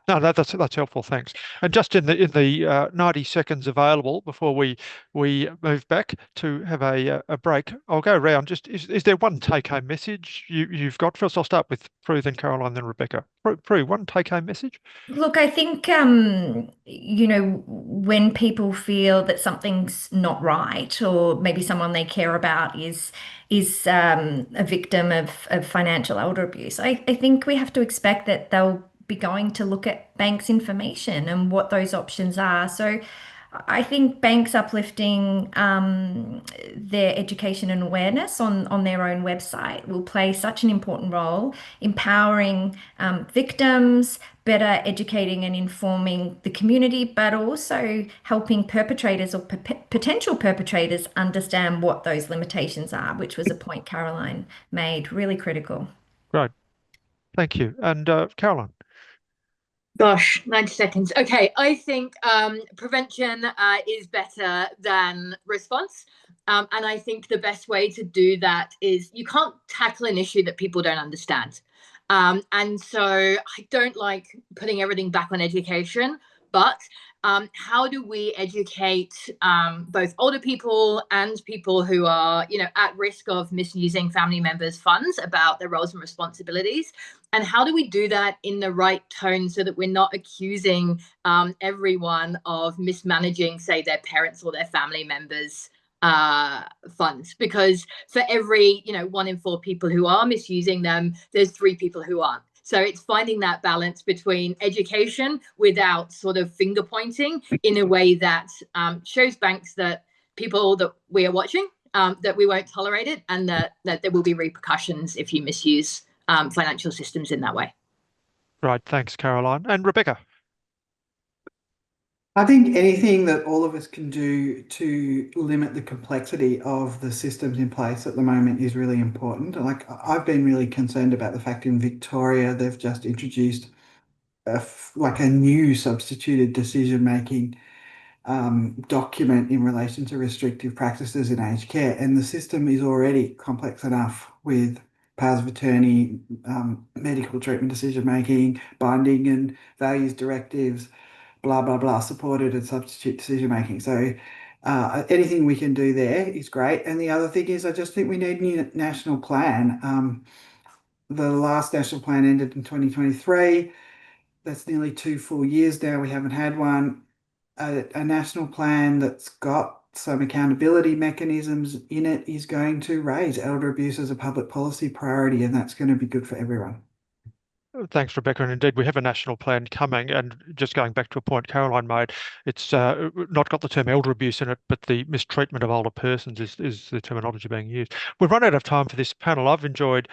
No, that's helpful. Thanks. And just in the 90 seconds available before we move back to have a break, I'll go around. Just is there one take-home message you've got? First, I'll start with Prue, then Caroline, then Rebecca. Prue, one take-home message? Look, I think you know, when people feel that something's not right, or maybe someone they care about is a victim of financial elder abuse, I think we have to expect that they'll be going to look at banks' information and what those options are. So I think banks uplifting their education and awareness on their own website will play such an important role, empowering victims, better educating and informing the community, but also helping perpetrators or potential perpetrators understand what those limitations are, which was a point Caroline made. Really critical. Right. Thank you. And Caroline? Gosh, 90 seconds. Okay, I think prevention is better than response. And I think the best way to do that is you can't tackle an issue that people don't understand. And so I don't like putting everything back on education, but how do we educate both older people and people who are, at risk of misusing family members' funds about their roles and responsibilities? And how do we do that in the right tone so that we're not accusing everyone of mismanaging, say, their parents or their family members' funds? Because for every 1 in 4 people who are misusing them, there's 3 people who aren't. So it's finding that balance between education without sort of finger pointing in a way that shows banks that people that we are watching, that we won't tolerate it, and that there will be repercussions if you misuse financial systems in that way. Right, thanks, Caroline. And Rebecca? I think anything that all of us can do to limit the complexity of the systems in place at the moment is really important. Like, I've been really concerned about the fact in Victoria they've just introduced a new substituted decision-making document in relation to restrictive practices in aged care, and the system is already complex enough with powers of attorney, medical treatment decision-making, binding and values directives, blah, blah, blah, supported and substitute decision-making. So anything we can do there is great. And the other thing is, I just think we need a new national plan. The last national plan ended in 2023. That's nearly 2 full years now. We haven't had one. A national plan that's got some accountability mechanisms in it is going to raise elder abuse as a public policy priority, and that's going to be good for everyone. Thanks, Rebecca. And indeed, we have a national plan coming. And just going back to a point Caroline made, it's not got the term elder abuse in it, but the mistreatment of older persons is the terminology being used. We've run out of time for this panel. I've enjoyed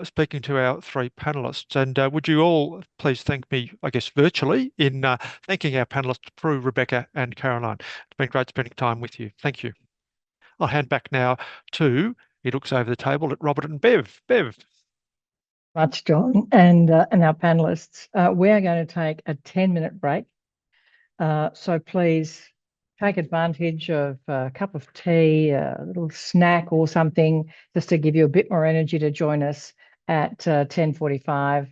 speaking to our 3 panelists. And would you all please thank me, I guess, virtually in thanking our panelists, Prue, Rebecca, and Caroline. It's been great spending time with you. Thank you. I'll hand back now to, he looks over the table at Robert and Bev. Bev. Much, John, and our panelists. We are going to take a 10-minute break. So please take advantage of a cup of tea, a little snack or something, just to give you a bit more energy to join us at 10:45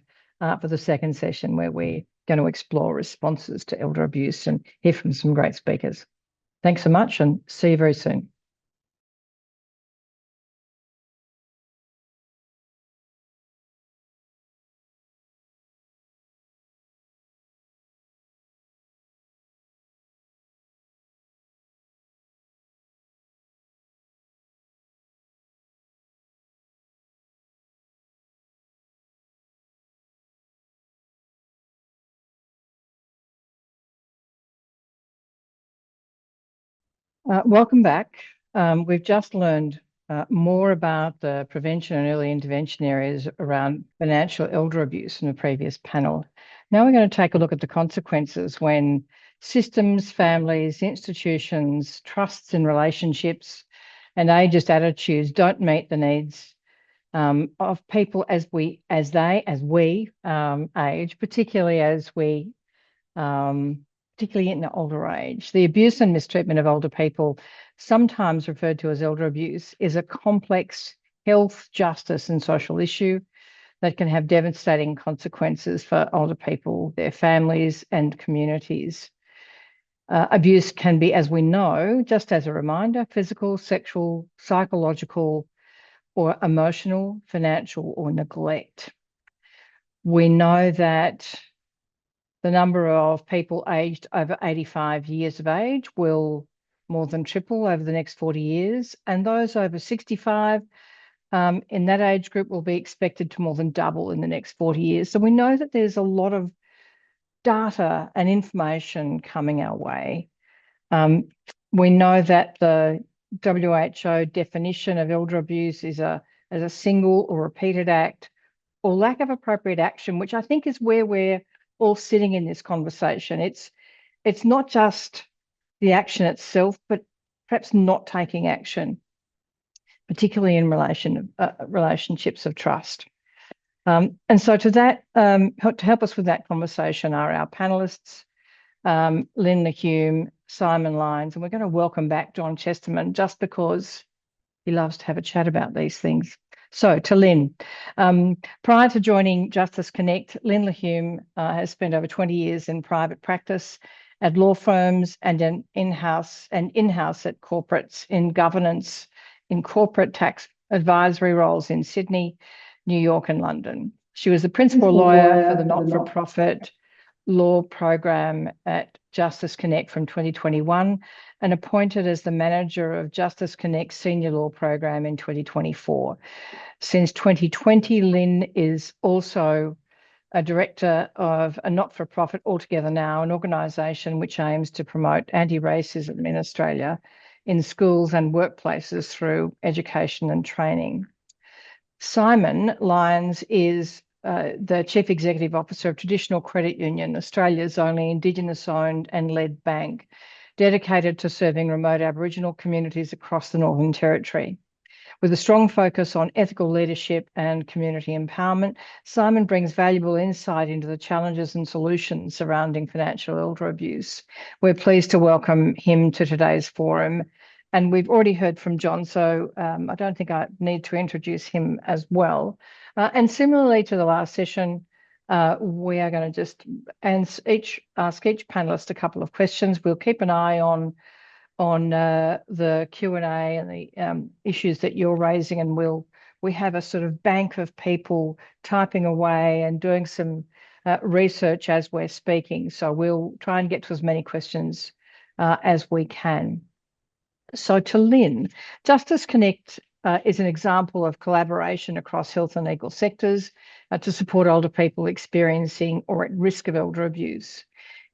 for the second session, where we're going to explore responses to elder abuse and hear from some great speakers. Thanks so much, and see you very soon. Welcome back. We've just learned more about the prevention and early intervention areas around financial elder abuse in the previous panel. Now we're going to take a look at the consequences when systems, families, institutions, trusts and relationships, and ageist attitudes don't meet the needs of people as we age, particularly as we particularly in the older age. The abuse and mistreatment of older people, sometimes referred to as elder abuse, is a complex health, justice and social issue that can have devastating consequences for older people, their families and communities. Abuse can be, as we know, just as a reminder, physical, sexual, psychological, or emotional, financial, or neglect. We know that the number of people aged over 85 years of age will more than triple over the next 40 years, and those over 65 in that age group will be expected to more than double in the next 40 years. So we know that there's a lot of data and information coming our way. We know that the WHO definition of elder abuse is as a single or repeated act or lack of appropriate action, which I think is where we're all sitting in this conversation. It's not just the action itself, but perhaps not taking action, particularly in relationships of trust. And so to that, to help us with that conversation are our panelists, Lynn Lehume, Simon Lyons, and we're going to welcome back John Chesterman just because he loves to have a chat about these things. So to Lynn, prior to joining Justice Connect, Lynn Lehume has spent over 20 years in private practice at law firms and in-house at corporates in governance, in corporate tax advisory roles in Sydney, New York, and London. She was the principal lawyer for the not-for-profit law program at Justice Connect from 2021 and appointed as the manager of Justice Connect Senior Law Program in 2024. Since 2020, Lynn is also a director of a not-for-profit Altogether Now, an organisation which aims to promote anti-racism in Australia in schools and workplaces through education and training. Simon Lyons is the Chief Executive Officer of Traditional Credit Union, Australia's only Indigenous-owned and led bank, dedicated to serving remote Aboriginal communities across the Northern Territory. With a strong focus on ethical leadership and community empowerment, Simon brings valuable insight into the challenges and solutions surrounding financial elder abuse. We're pleased to welcome him to today's forum. And we've already heard from John, so I don't think I need to introduce him as well. And similarly to the last session, we are going to just ask each panelist a couple of questions. We'll keep an eye on the Q&A and the issues that you're raising, and we have a sort of bank of people typing away and doing some research as we're speaking. So we'll try and get to as many questions as we can. So to Lynn, Justice Connect is an example of collaboration across health and legal sectors to support older people experiencing or at risk of elder abuse,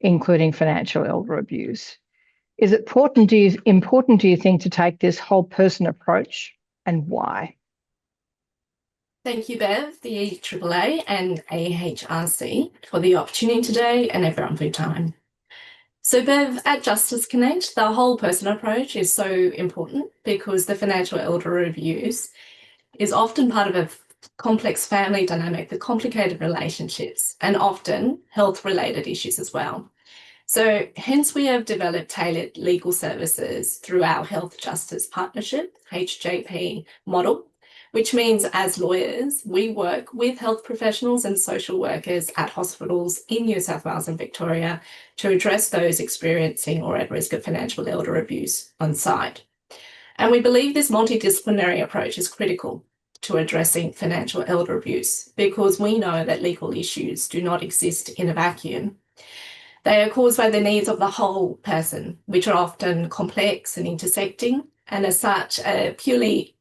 including financial elder abuse. Is it important, do you think, to take this whole person approach, and why? Thank you, Bev, the AAA and AHRC for the opportunity today, and everyone for your time. So Bev, at Justice Connect, the whole person approach is so important because the financial elder abuse is often part of a complex family dynamic with complicated relationships and often health-related issues as well. So hence we have developed tailored legal services through our Health Justice Partnership, HJP model, which means as lawyers, we work with health professionals and social workers at hospitals in New South Wales and Victoria to address those experiencing or at risk of financial elder abuse on site. And we believe this multidisciplinary approach is critical to addressing financial elder abuse because we know that legal issues do not exist in a vacuum. They are caused by the needs of the whole person, which are often complex and intersecting, and as such, a purely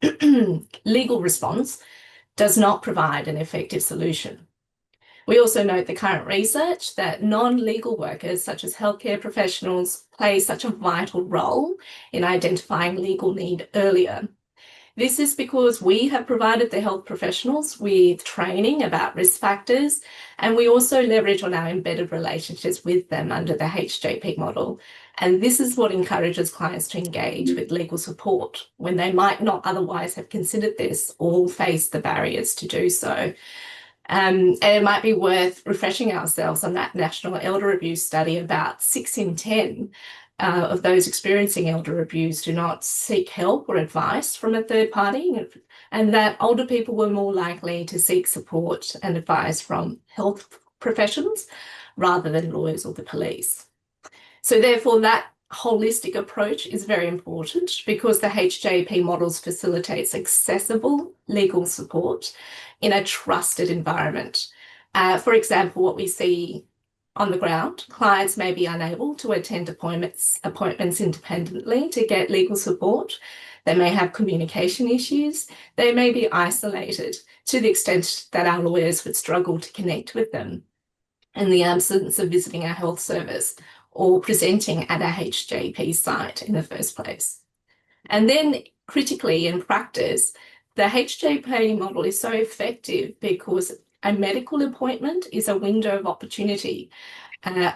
legal response does not provide an effective solution. We also note the current research that non-legal workers, such as healthcare professionals, play such a vital role in identifying legal need earlier. This is because we have provided the health professionals with training about risk factors, and we also leverage on our embedded relationships with them under the HJP model. And this is what encourages clients to engage with legal support when they might not otherwise have considered this or face the barriers to do so. And it might be worth refreshing ourselves on that National Elder Abuse study. About 6 in 10 of those experiencing elder abuse do not seek help or advice from a third party, and that older people were more likely to seek support and advice from health professionals rather than lawyers or the police. So therefore, that holistic approach is very important because the HJP models facilitates accessible legal support in a trusted environment. For example, what we see on the ground, clients may be unable to attend appointments independently to get legal support. They may have communication issues. They may be isolated to the extent that our lawyers would struggle to connect with them in the absence of visiting a health service or presenting at a HJP site in the first place. And then critically in practice, the HJP model is so effective because a medical appointment is a window of opportunity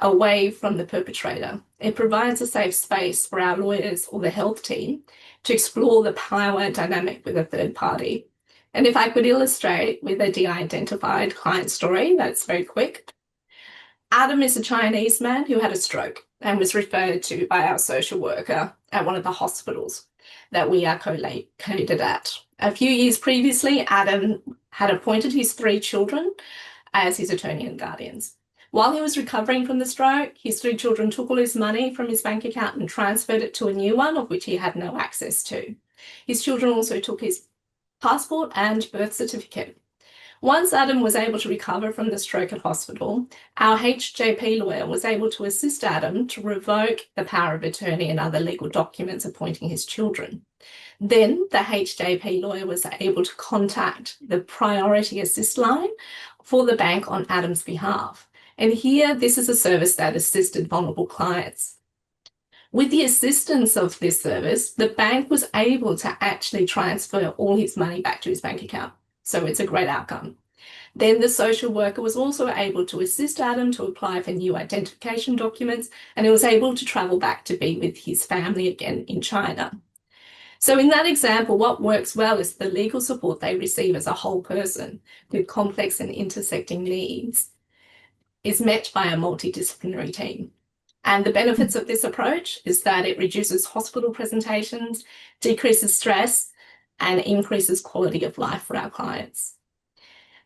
away from the perpetrator. It provides a safe space for our lawyers or the health team to explore the power dynamic with a third party. And if I could illustrate with a de-identified client story, that's very quick. Adam is a Chinese man who had a stroke and was referred to by our social worker at one of the hospitals that we are co-located at. A few years previously, Adam had appointed his 3 children as his attorney and guardians. While he was recovering from the stroke, his 3 children took all his money from his bank account and transferred it to a new one of which he had no access to. His children also took his passport and birth certificate. Once Adam was able to recover from the stroke at hospital, our HJP lawyer was able to assist Adam to revoke the power of attorney and other legal documents appointing his children. Then the HJP lawyer was able to contact the Priority Assist line for the bank on Adam's behalf. And here, this is a service that assisted vulnerable clients. With the assistance of this service, the bank was able to actually transfer all his money back to his bank account. So it's a great outcome. Then the social worker was also able to assist Adam to apply for new identification documents, and he was able to travel back to be with his family again in China. So in that example, what works well is the legal support they receive as a whole person with complex and intersecting needs is met by a multidisciplinary team. And the benefits of this approach is that it reduces hospital presentations, decreases stress, and increases quality of life for our clients.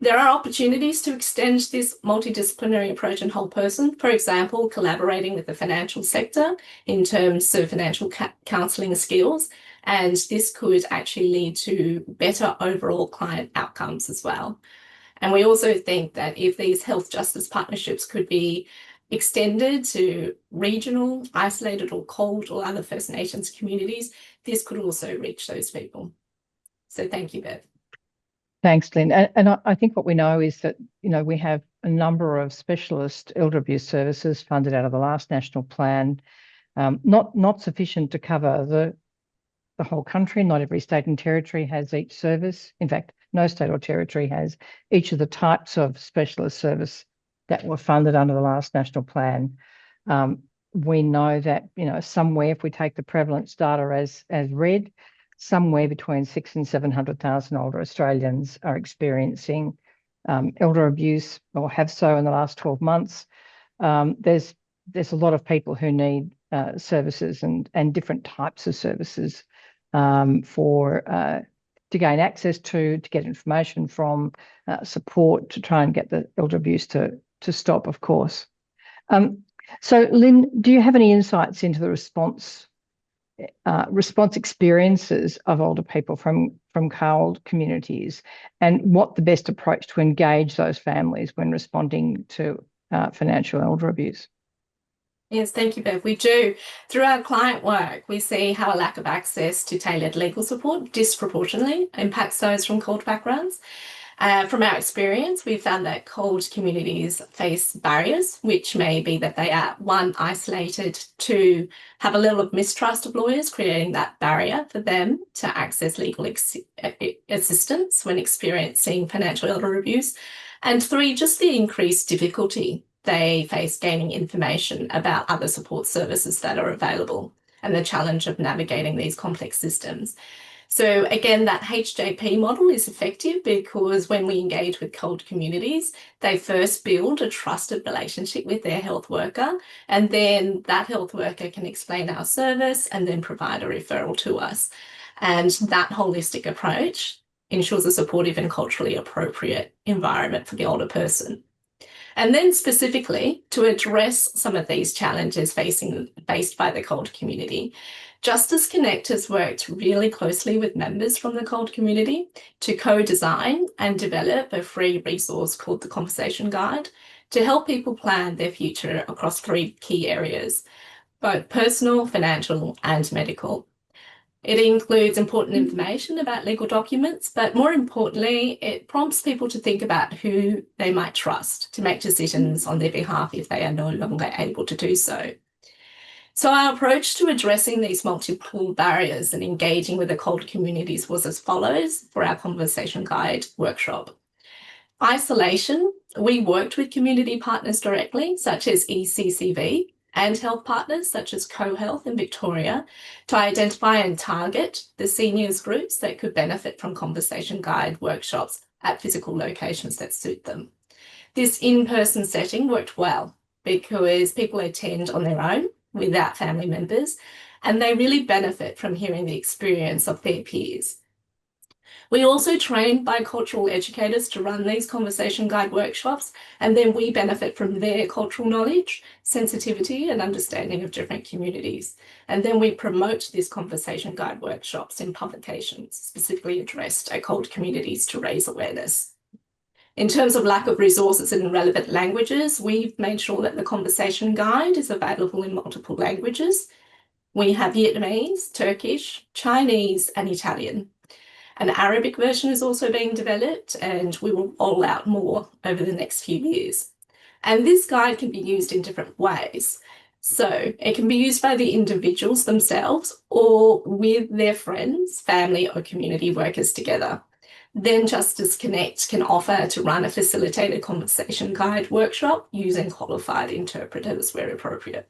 There are opportunities to extend this multidisciplinary approach and whole person, for example, collaborating with the financial sector in terms of financial counselling skills, and this could actually lead to better overall client outcomes as well. And we also think that if these health justice partnerships could be extended to regional, isolated or cold or other First Nations communities, this could also reach those people. So thank you, Bev. Thanks, Lynn. And I think what we know is that, we have a number of specialist elder abuse services funded out of the last national plan, not sufficient to cover the whole country. Not every state and territory has each service. In fact, no state or territory has each of the types of specialist service that were funded under the last national plan. We know that, somewhere, if we take the prevalence data as read, somewhere between 600,000 and 700,000 older Australians are experiencing elder abuse or have so in the last 12 months. There's a lot of people who need services and different types of services to gain access to get information from, support to try and get the elder abuse to stop, of course. So, Lynn, do you have any insights into the response experiences of older people from CALD communities, and what the best approach to engage those families when responding to financial elder abuse? Yes, thank you, Bev. We do. Through our client work, we see how a lack of access to tailored legal support disproportionately impacts those from CALD backgrounds. From our experience, we've found that CALD communities face barriers, which may be that they are, 1, isolated, 2, have a level of mistrust of lawyers, creating that barrier for them to access legal assistance when experiencing financial elder abuse, and 3, just the increased difficulty they face gaining information about other support services that are available and the challenge of navigating these complex systems. So again, that HJP model is effective because when we engage with CALD communities, they first build a trusted relationship with their health worker, and then that health worker can explain our service and then provide a referral to us. And that holistic approach ensures a supportive and culturally appropriate environment for the older person. And then specifically to address some of these challenges faced by the CALD community, Justice Connect has worked really closely with members from the CALD community to co-design and develop a free resource called the Conversation Guide to help people plan their future across 3 key areas, both personal, financial, and medical. It includes important information about legal documents, but more importantly, it prompts people to think about who they might trust to make decisions on their behalf if they are no longer able to do so. So our approach to addressing these multiple barriers and engaging with the CALD communities was as follows for our Conversation Guide workshop. Isolation, we worked with community partners directly, such as ECCV, and health partners such as CoHealth in Victoria, to identify and target the seniors groups that could benefit from Conversation Guide workshops at physical locations that suit them. This in-person setting worked well because people attend on their own without family members, and they really benefit from hearing the experience of their peers. We also train bicultural educators to run these conversation guide workshops, and then we benefit from their cultural knowledge, sensitivity, and understanding of different communities. And then we promote these conversation guide workshops in publications specifically addressed at CALD communities to raise awareness. In terms of lack of resources in relevant languages, we've made sure that the conversation guide is available in multiple languages. We have Vietnamese, Turkish, Chinese, and Italian. An Arabic version is also being developed, and we will roll out more over the next few years. And this guide can be used in different ways. So it can be used by the individuals themselves or with their friends, family, or community workers together. Then Justice Connect can offer to run a facilitated conversation guide workshop using qualified interpreters where appropriate.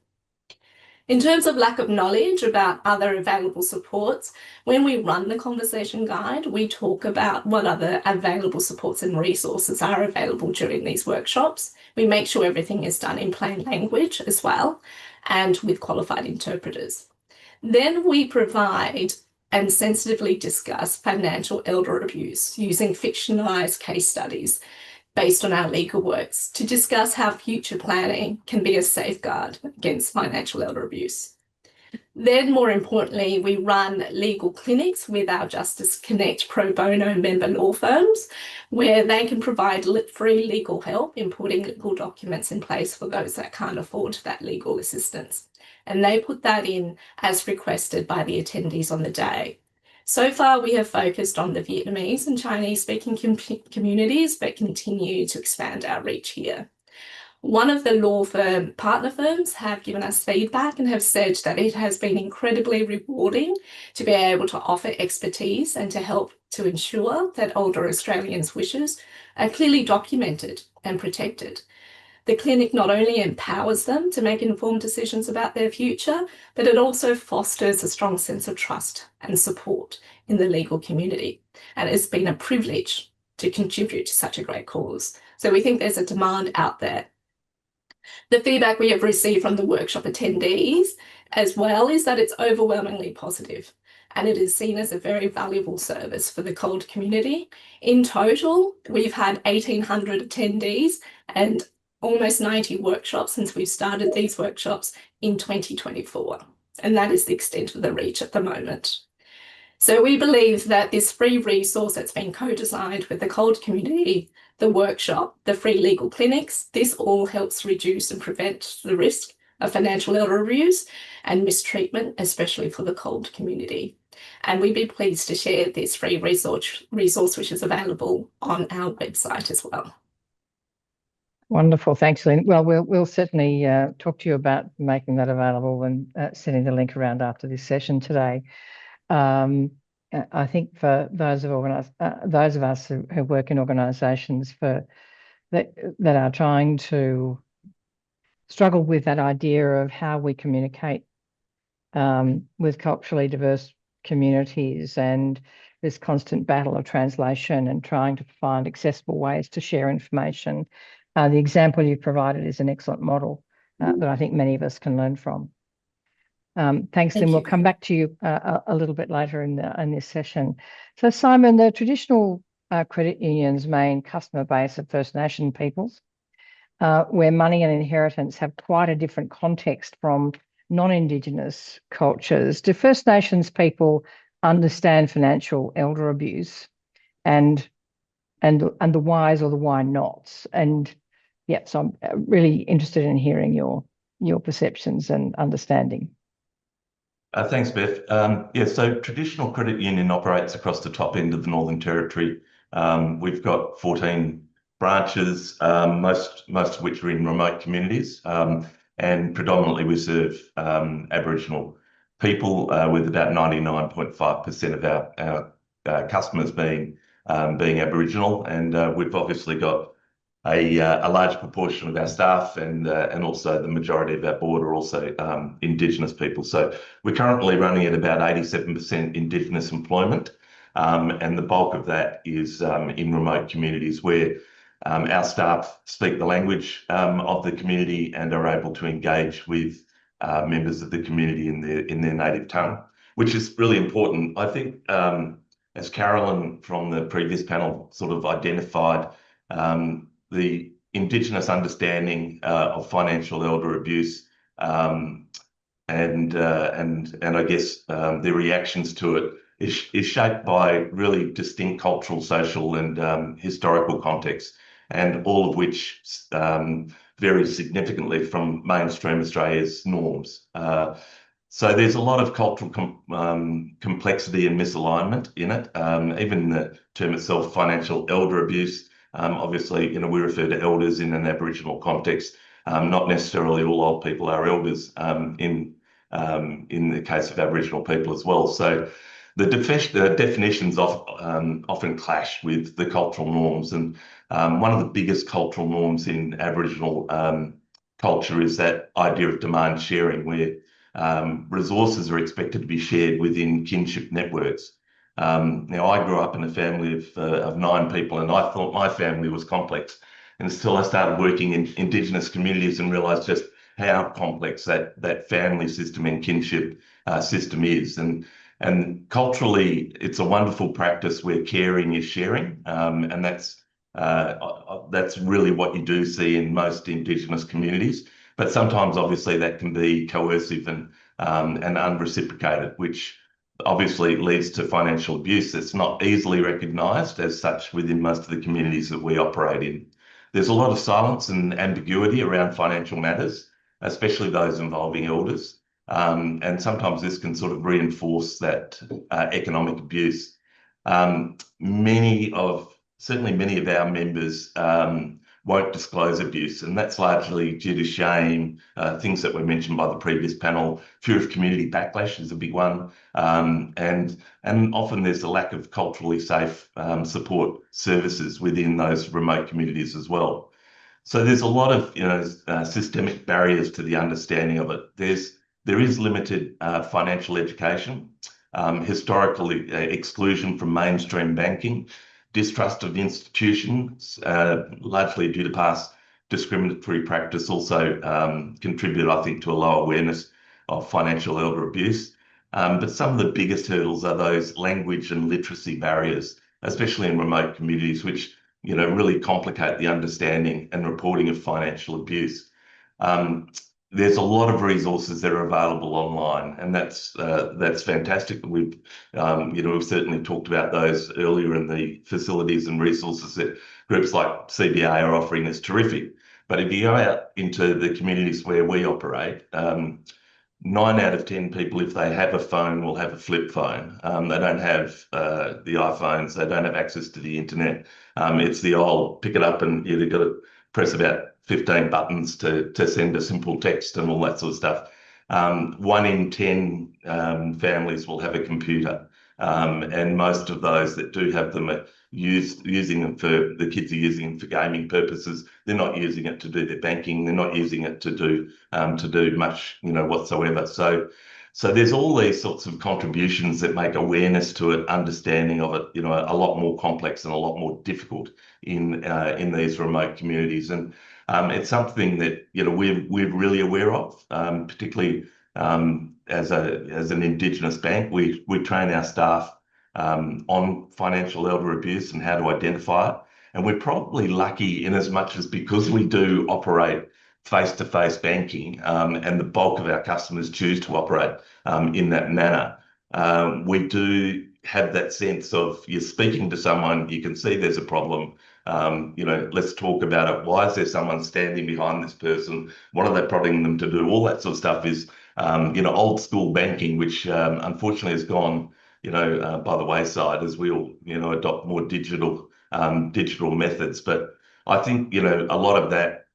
In terms of lack of knowledge about other available supports, when we run the conversation guide, we talk about what other available supports and resources are available during these workshops. We make sure everything is done in plain language as well, and with qualified interpreters. Then we provide and sensitively discuss financial elder abuse using fictionalized case studies based on our legal works to discuss how future planning can be a safeguard against financial elder abuse. Then, more importantly, we run legal clinics with our Justice Connect pro bono member law firms, where they can provide free legal help in putting legal documents in place for those that can't afford that legal assistance. And they put that in as requested by the attendees on the day. So far, we have focused on the Vietnamese and Chinese-speaking communities, but continue to expand our reach here. One of the law firm partner firms have given us feedback and have said that it has been incredibly rewarding to be able to offer expertise and to help to ensure that older Australians' wishes are clearly documented and protected. The clinic not only empowers them to make informed decisions about their future, but it also fosters a strong sense of trust and support in the legal community. And it's been a privilege to contribute to such a great cause. So we think there's a demand out there. The feedback we have received from the workshop attendees as well is that it's overwhelmingly positive, and it is seen as a very valuable service for the CALD community. In total, we've had 1,800 attendees and almost 90 workshops since we've started these workshops in 2024. And that is the extent of the reach at the moment. So we believe that this free resource that's been co-designed with the CALD community, the workshop, the free legal clinics, this all helps reduce and prevent the risk of financial elder abuse and mistreatment, especially for the CALD community. And we'd be pleased to share this free resource which is available on our website as well. Wonderful, thanks, Lynn. Well, we'll certainly talk to you about making that available and sending the link around after this session today. I think for those of us who work in organisations that are trying to struggle with that idea of how we communicate with culturally diverse communities and this constant battle of translation and trying to find accessible ways to share information. The example you provided is an excellent model that I think many of us can learn from. Thanks, Lynn. We'll come back to you a little bit later in this session. So, Simon, the traditional credit union's main customer base are First Nation peoples, where money and inheritance have quite a different context from non-Indigenous cultures. Do First Nations people understand financial elder abuse and the whys or the why nots? And yeah, so I'm really interested in hearing your perceptions and understanding. Thanks, Beth. Yeah, so traditional credit union operates across the top end of the Northern Territory. We've got 14 branches, most of which are in remote communities, and predominantly we serve Aboriginal people, with about 99.5% of our customers being Aboriginal, and we've obviously got a large proportion of our staff and also the majority of our board are also Indigenous people. So we're currently running at about 87% Indigenous employment, and the bulk of that is in remote communities where our staff speak the language of the community and are able to engage with members of the community in their native tongue, which is really important. I think as Carolyn from the previous panel sort of identified, the Indigenous understanding of financial elder abuse and I guess the reactions to it is shaped by really distinct cultural, social, and historical contexts, and all of which vary significantly from mainstream Australia's norms. So there's a lot of cultural complexity and misalignment in it. Even the term itself, financial elder abuse, obviously, we refer to elders in an Aboriginal context. Not necessarily all old people are elders in the case of Aboriginal people as well. So the definitions often clash with the cultural norms. And one of the biggest cultural norms in Aboriginal culture is that idea of demand sharing, where resources are expected to be shared within kinship networks. Now, I grew up in a family of 9 people, and I thought my family was complex until I started working in Indigenous communities and realised just how complex that family system and kinship system is. And culturally, it's a wonderful practice where caring is sharing, and that's really what you do see in most Indigenous communities. But sometimes, obviously, that can be coercive and unreciprocated, which obviously leads to financial abuse that's not easily recognised as such within most of the communities that we operate in. There's a lot of silence and ambiguity around financial matters, especially those involving elders. And sometimes this can sort of reinforce that economic abuse. Certainly many of our members won't disclose abuse, and that's largely due to shame, things that were mentioned by the previous panel. Fear of community backlash is a big one, and often there's a lack of culturally safe support services within those remote communities as well. So there's a lot of systemic barriers to the understanding of it. There is limited financial education, historical exclusion from mainstream banking, distrust of institutions, largely due to past discriminatory practice, also contribute, I think, to a low awareness of financial elder abuse. But some of the biggest hurdles are those language and literacy barriers, especially in remote communities, which really complicate the understanding and reporting of financial abuse. There's a lot of resources that are available online, and that's fantastic. We've certainly talked about those earlier, in the facilities and resources that groups like CBA are offering is terrific. But if you go out into the communities where we operate, 9 out of 10 people, if they have a phone, will have a flip phone. They don't have the iPhones. They don't have access to the internet. It's the old pick it up and you've got to press about 15 buttons to send a simple text and all that sort of stuff. 1 in 10 families will have a computer, and most of those that do have them are using them the kids are using them for gaming purposes. They're not using it to do their banking. They're not using it to do much, whatsoever. So there's all these sorts of contributions that make awareness to it, understanding of it, a lot more complex and a lot more difficult in these remote communities. And it's something that we're really aware of, particularly as an Indigenous bank. We train our staff on financial elder abuse and how to identify it. And we're probably lucky in as much as, because we do operate face-to-face banking, and the bulk of our customers choose to operate in that manner, we do have that sense of, you're speaking to someone, you can see there's a problem. Let's talk about it. Why is there someone standing behind this person? What are they prodding them to do? All that sort of stuff is, old school banking, which unfortunately has gone, by the wayside as we all, adopt more digital methods. But I think, a lot of that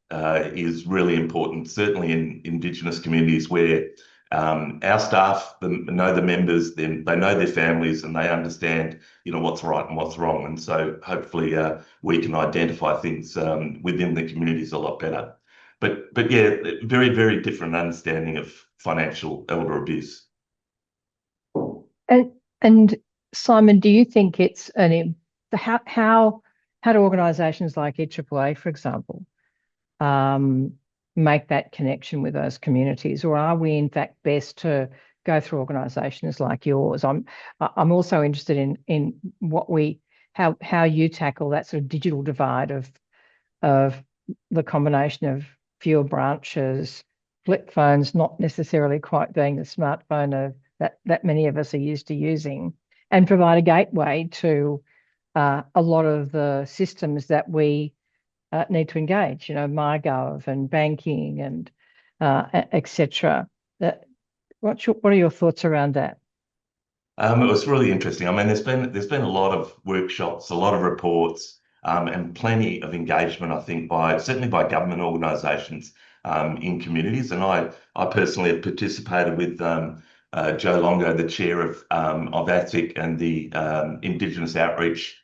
is really important, certainly in Indigenous communities where our staff know the members, they know their families, and they understand, what's right and what's wrong. And so hopefully we can identify things within the communities a lot better. But yeah, very, very different understanding of financial elder abuse. And Simon, do you think it's how do organisations like EAAA, for example, make that connection with those communities, or are we in fact best to go through organisations like yours. I'm also interested in how you tackle that sort of digital divide of the combination of fewer branches, flip phones not necessarily quite being the smartphone that many of us are used to using, and provide a gateway to a lot of the systems that we need to engage, MyGov and banking and etc. What are your thoughts around that? It was really interesting. I mean, there's been a lot of workshops, a lot of reports, and plenty of engagement, I think, certainly by government organisations in communities. And I personally have participated with Joe Longo, the chair of ASIC and the Indigenous outreach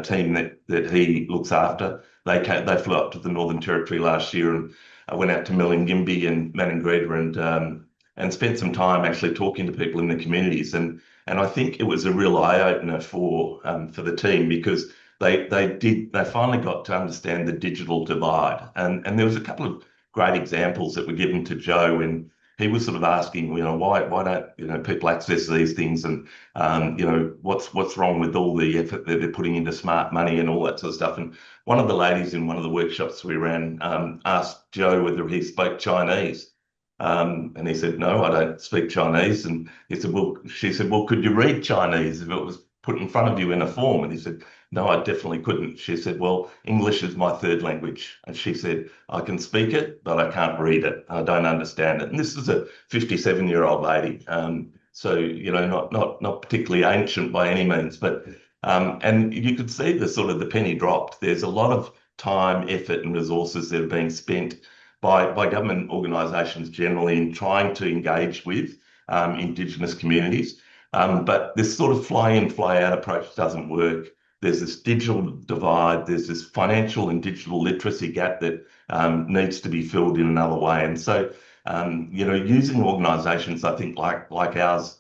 team that he looks after. They flew up to the Northern Territory last year, and I went out to Milingimbi and Maningrida and spent some time actually talking to people in the communities. And I think it was a real eye opener for the team, because they finally got to understand the digital divide. And there was a couple of great examples that were given to Joe when he was sort of asking, why don't people access these things, and what's wrong with all the effort that they're putting into smart money and all that sort of stuff. And one of the ladies in one of the workshops we ran asked Joe whether he spoke Chinese. And he said, no, I don't speak Chinese. And she said, well, could you read Chinese if it was put in front of you in a form? And he said, no, I definitely couldn't. She said, well, English is my third language. And she said, I can speak it, but I can't read it. I don't understand it. And this is a 57-year-old lady. So, not particularly ancient by any means, but, and you could see the penny dropped. There's a lot of time, effort and resources that are being spent by government organisations generally in trying to engage with Indigenous communities. But this sort of fly-in, fly-out approach doesn't work. There's this digital divide, there's this financial and digital literacy gap that needs to be filled in another way. And so, using organisations, I think, like ours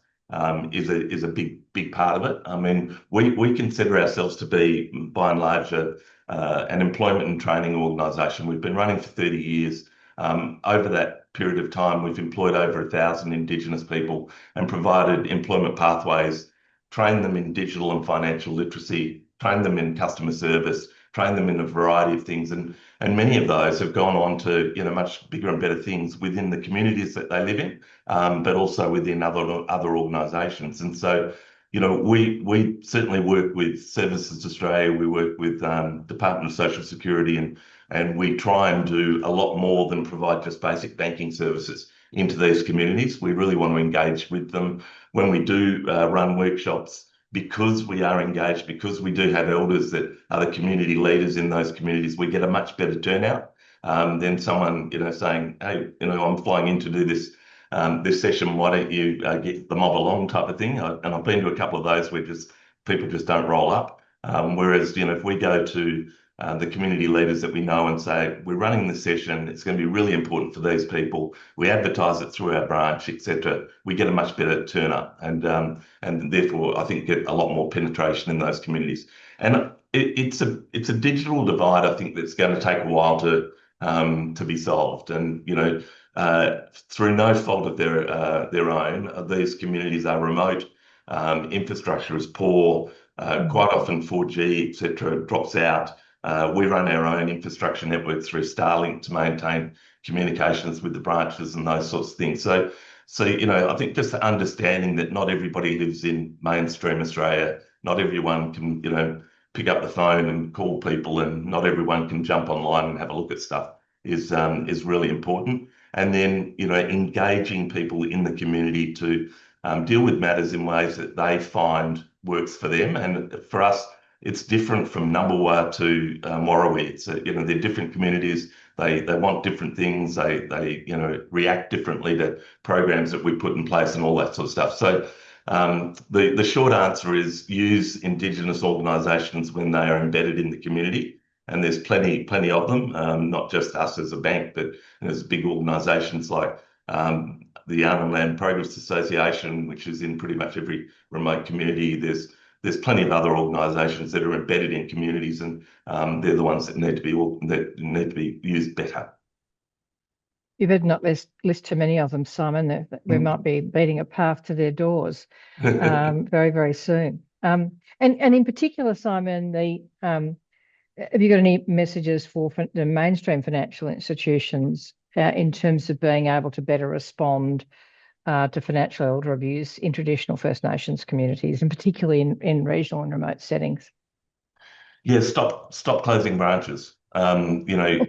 is a big part of it. I mean, we consider ourselves to be, by and large, an employment and training organisation. We've been running for 30 years. Over that period of time, we've employed over 1,000 Indigenous people and provided employment pathways, trained them in digital and financial literacy, trained them in customer service, trained them in a variety of things. And many of those have gone on to much bigger and better things within the communities that they live in, but also within other organisations. And so, we certainly work with Services Australia, we work with Department of Social Security, and we try and do a lot more than provide just basic banking services into these communities. We really want to engage with them. When we do run workshops, because we are engaged, because we do have elders that are the community leaders in those communities, we get a much better turnout than someone, saying, hey, I'm flying in to do this session, why don't you get the mob along type of thing. And I've been to a couple of those where people just don't roll up. Whereas, if we go to the community leaders that we know and say, we're running this session, it's going to be really important for these people, we advertise it through our branch, etc., we get a much better turn up, and therefore I think get a lot more penetration in those communities. And it's a digital divide, I think, that's going to take a while to be solved. And through no fault of their own, these communities are remote, infrastructure is poor, quite often 4G, etc., drops out. We run our own infrastructure network through Starlink to maintain communications with the branches and those sorts of things. So I think just the understanding that not everybody lives in mainstream Australia, not everyone can, pick up the phone and call people, and not everyone can jump online and have a look at stuff is really important. And then, engaging people in the community to deal with matters in ways that they find works for them. And for us, it's different from Numbulwar to Warrawee. So, they're different communities. They want different things. They react differently to programs that we put in place and all that sort of stuff. So the short answer is use Indigenous organisations when they are embedded in the community. And there's plenty of them, not just us as a bank, but there's big organisations like the Arnhem Land Progress Association, which is in pretty much every remote community. There's plenty of other organisations that are embedded in communities, and they're the ones that need to be used better. You better not list too many of them, Simon. We might be beating a path to their doors very, very soon. And in particular, Simon, have you got any messages for the mainstream financial institutions in terms of being able to better respond to financial elder abuse in traditional First Nations communities, and particularly in regional and remote settings? Yeah, stop closing branches. You know,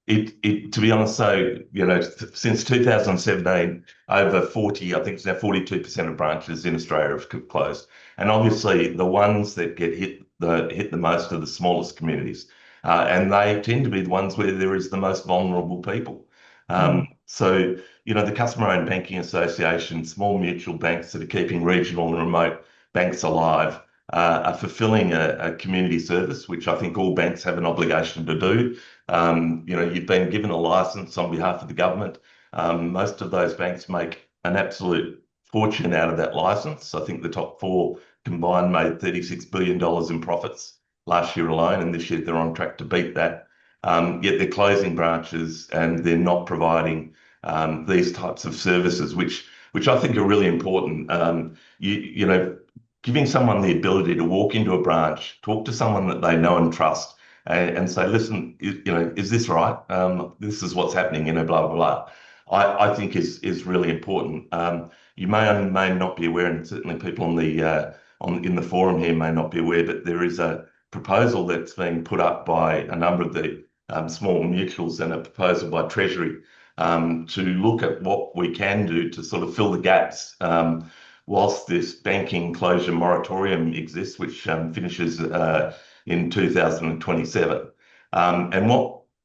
to be honest, so, you know, since 2017, over 40, I think it's now 42% of branches in Australia have closed. And obviously the ones that get hit the most are the smallest communities. And they tend to be the ones where there is the most vulnerable people. So, you know, the Customer-Owned Banking Association, small mutual banks that are keeping regional and remote banks alive, are fulfilling a community service, which I think all banks have an obligation to do. You know, you've been given a license on behalf of the government. Most of those banks make an absolute fortune out of that license. I think the top four combined made $36 billion in profits last year alone, and this year they're on track to beat that. Yet they're closing branches and they're not providing these types of services, which I think are really important. You know, giving someone the ability to walk into a branch, talk to someone that they know and trust, and say, listen, you know, is this right? This is what's happening, you know, blah, blah, blah. I think is really important. You may or may not be aware, and certainly people in the forum here may not be aware, but there is a proposal that's being put up by a number of the small mutuals and a proposal by Treasury to look at what we can do to sort of fill the gaps whilst this banking closure moratorium exists, which finishes in 2027. And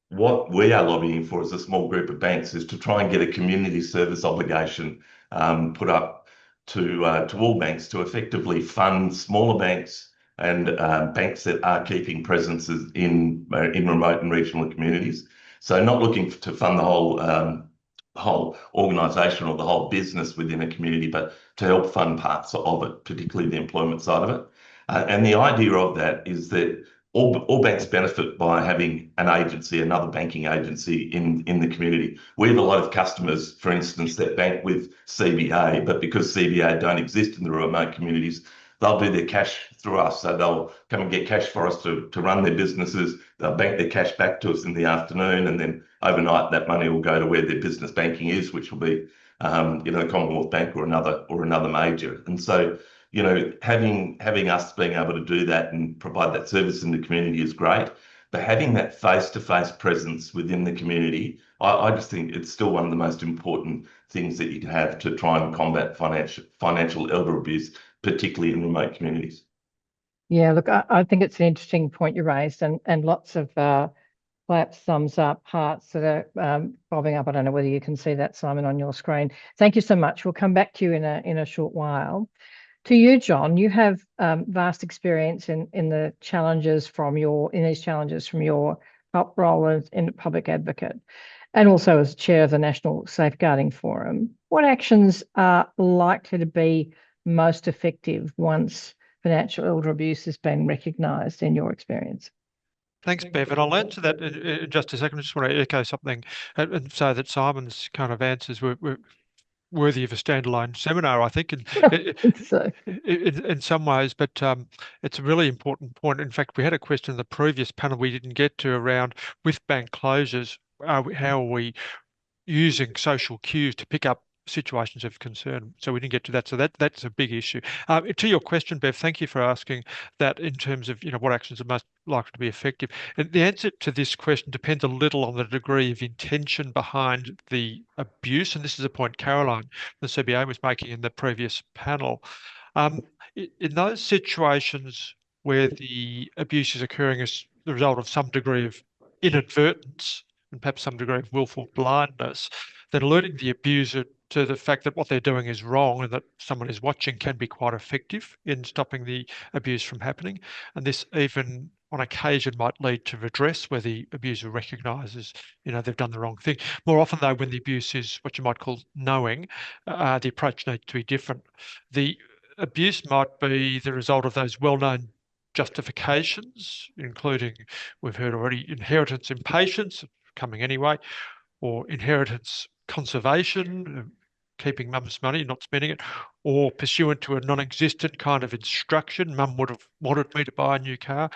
what we are lobbying for as a small group of banks is to try and get a community service obligation put up to all banks to effectively fund smaller banks and banks that are keeping presences in remote and regional communities. So not looking to fund the whole organisation or the whole business within a community, but to help fund parts of it, particularly the employment side of it. And the idea of that is that all banks benefit by having an agency, another banking agency in the community. We have a lot of customers, for instance, that bank with CBA, but because CBA don't exist in the remote communities, they'll do their cash through us. So they'll come and get cash for us to run their businesses. They'll bank their cash back to us in the afternoon, and then overnight that money will go to where their business banking is, which will be, you know, Commonwealth Bank or another major. And so, you know, having us being able to do that and provide that service in the community is great. But having that face-to-face presence within the community, I just think it's still one of the most important things that you can have to try and combat financial elder abuse, particularly in remote communities. Yeah, look, I think it's an interesting point you raised, and lots of claps, thumbs up, hearts that are bobbing up. I don't know whether you can see that, Simon, on your screen. Thank you so much. We'll come back to you in a short while. To you, John, you have vast experience in these challenges from your role as in public advocate, and also as chair of the National Safeguarding Forum. What actions are likely to be most effective once financial elder abuse has been recognised in your experience? Thanks, Bev. And I'll answer that in just a second. I just want to echo something and say that Simon's kind of answers were worthy of a standalone seminar, I think, in some ways, but it's a really important point. In fact, we had a question in the previous panel we didn't get to around, with bank closures, how are we using social cues to pick up situations of concern? So we didn't get to that. So that's a big issue. To your question, Bev, thank you for asking that in terms of, you know, what actions are most likely to be effective. And the answer to this question depends a little on the degree of intention behind the abuse. And this is a point Caroline, the CBA, was making in the previous panel. In those situations where the abuse is occurring as the result of some degree of inadvertence and perhaps some degree of willful blindness, then alerting the abuser to the fact that what they're doing is wrong and that someone is watching can be quite effective in stopping the abuse from happening. And this even on occasion might lead to redress where the abuser recognises, you know, they've done the wrong thing. More often though, when the abuse is what you might call knowing, the approach needs to be different. The abuse might be the result of those well-known justifications, including, we've heard already, inheritance impatience, coming anyway, or inheritance conservation, keeping mum's money, not spending it, or pursuant to a non-existent kind of instruction, mum would have wanted me to buy a new car,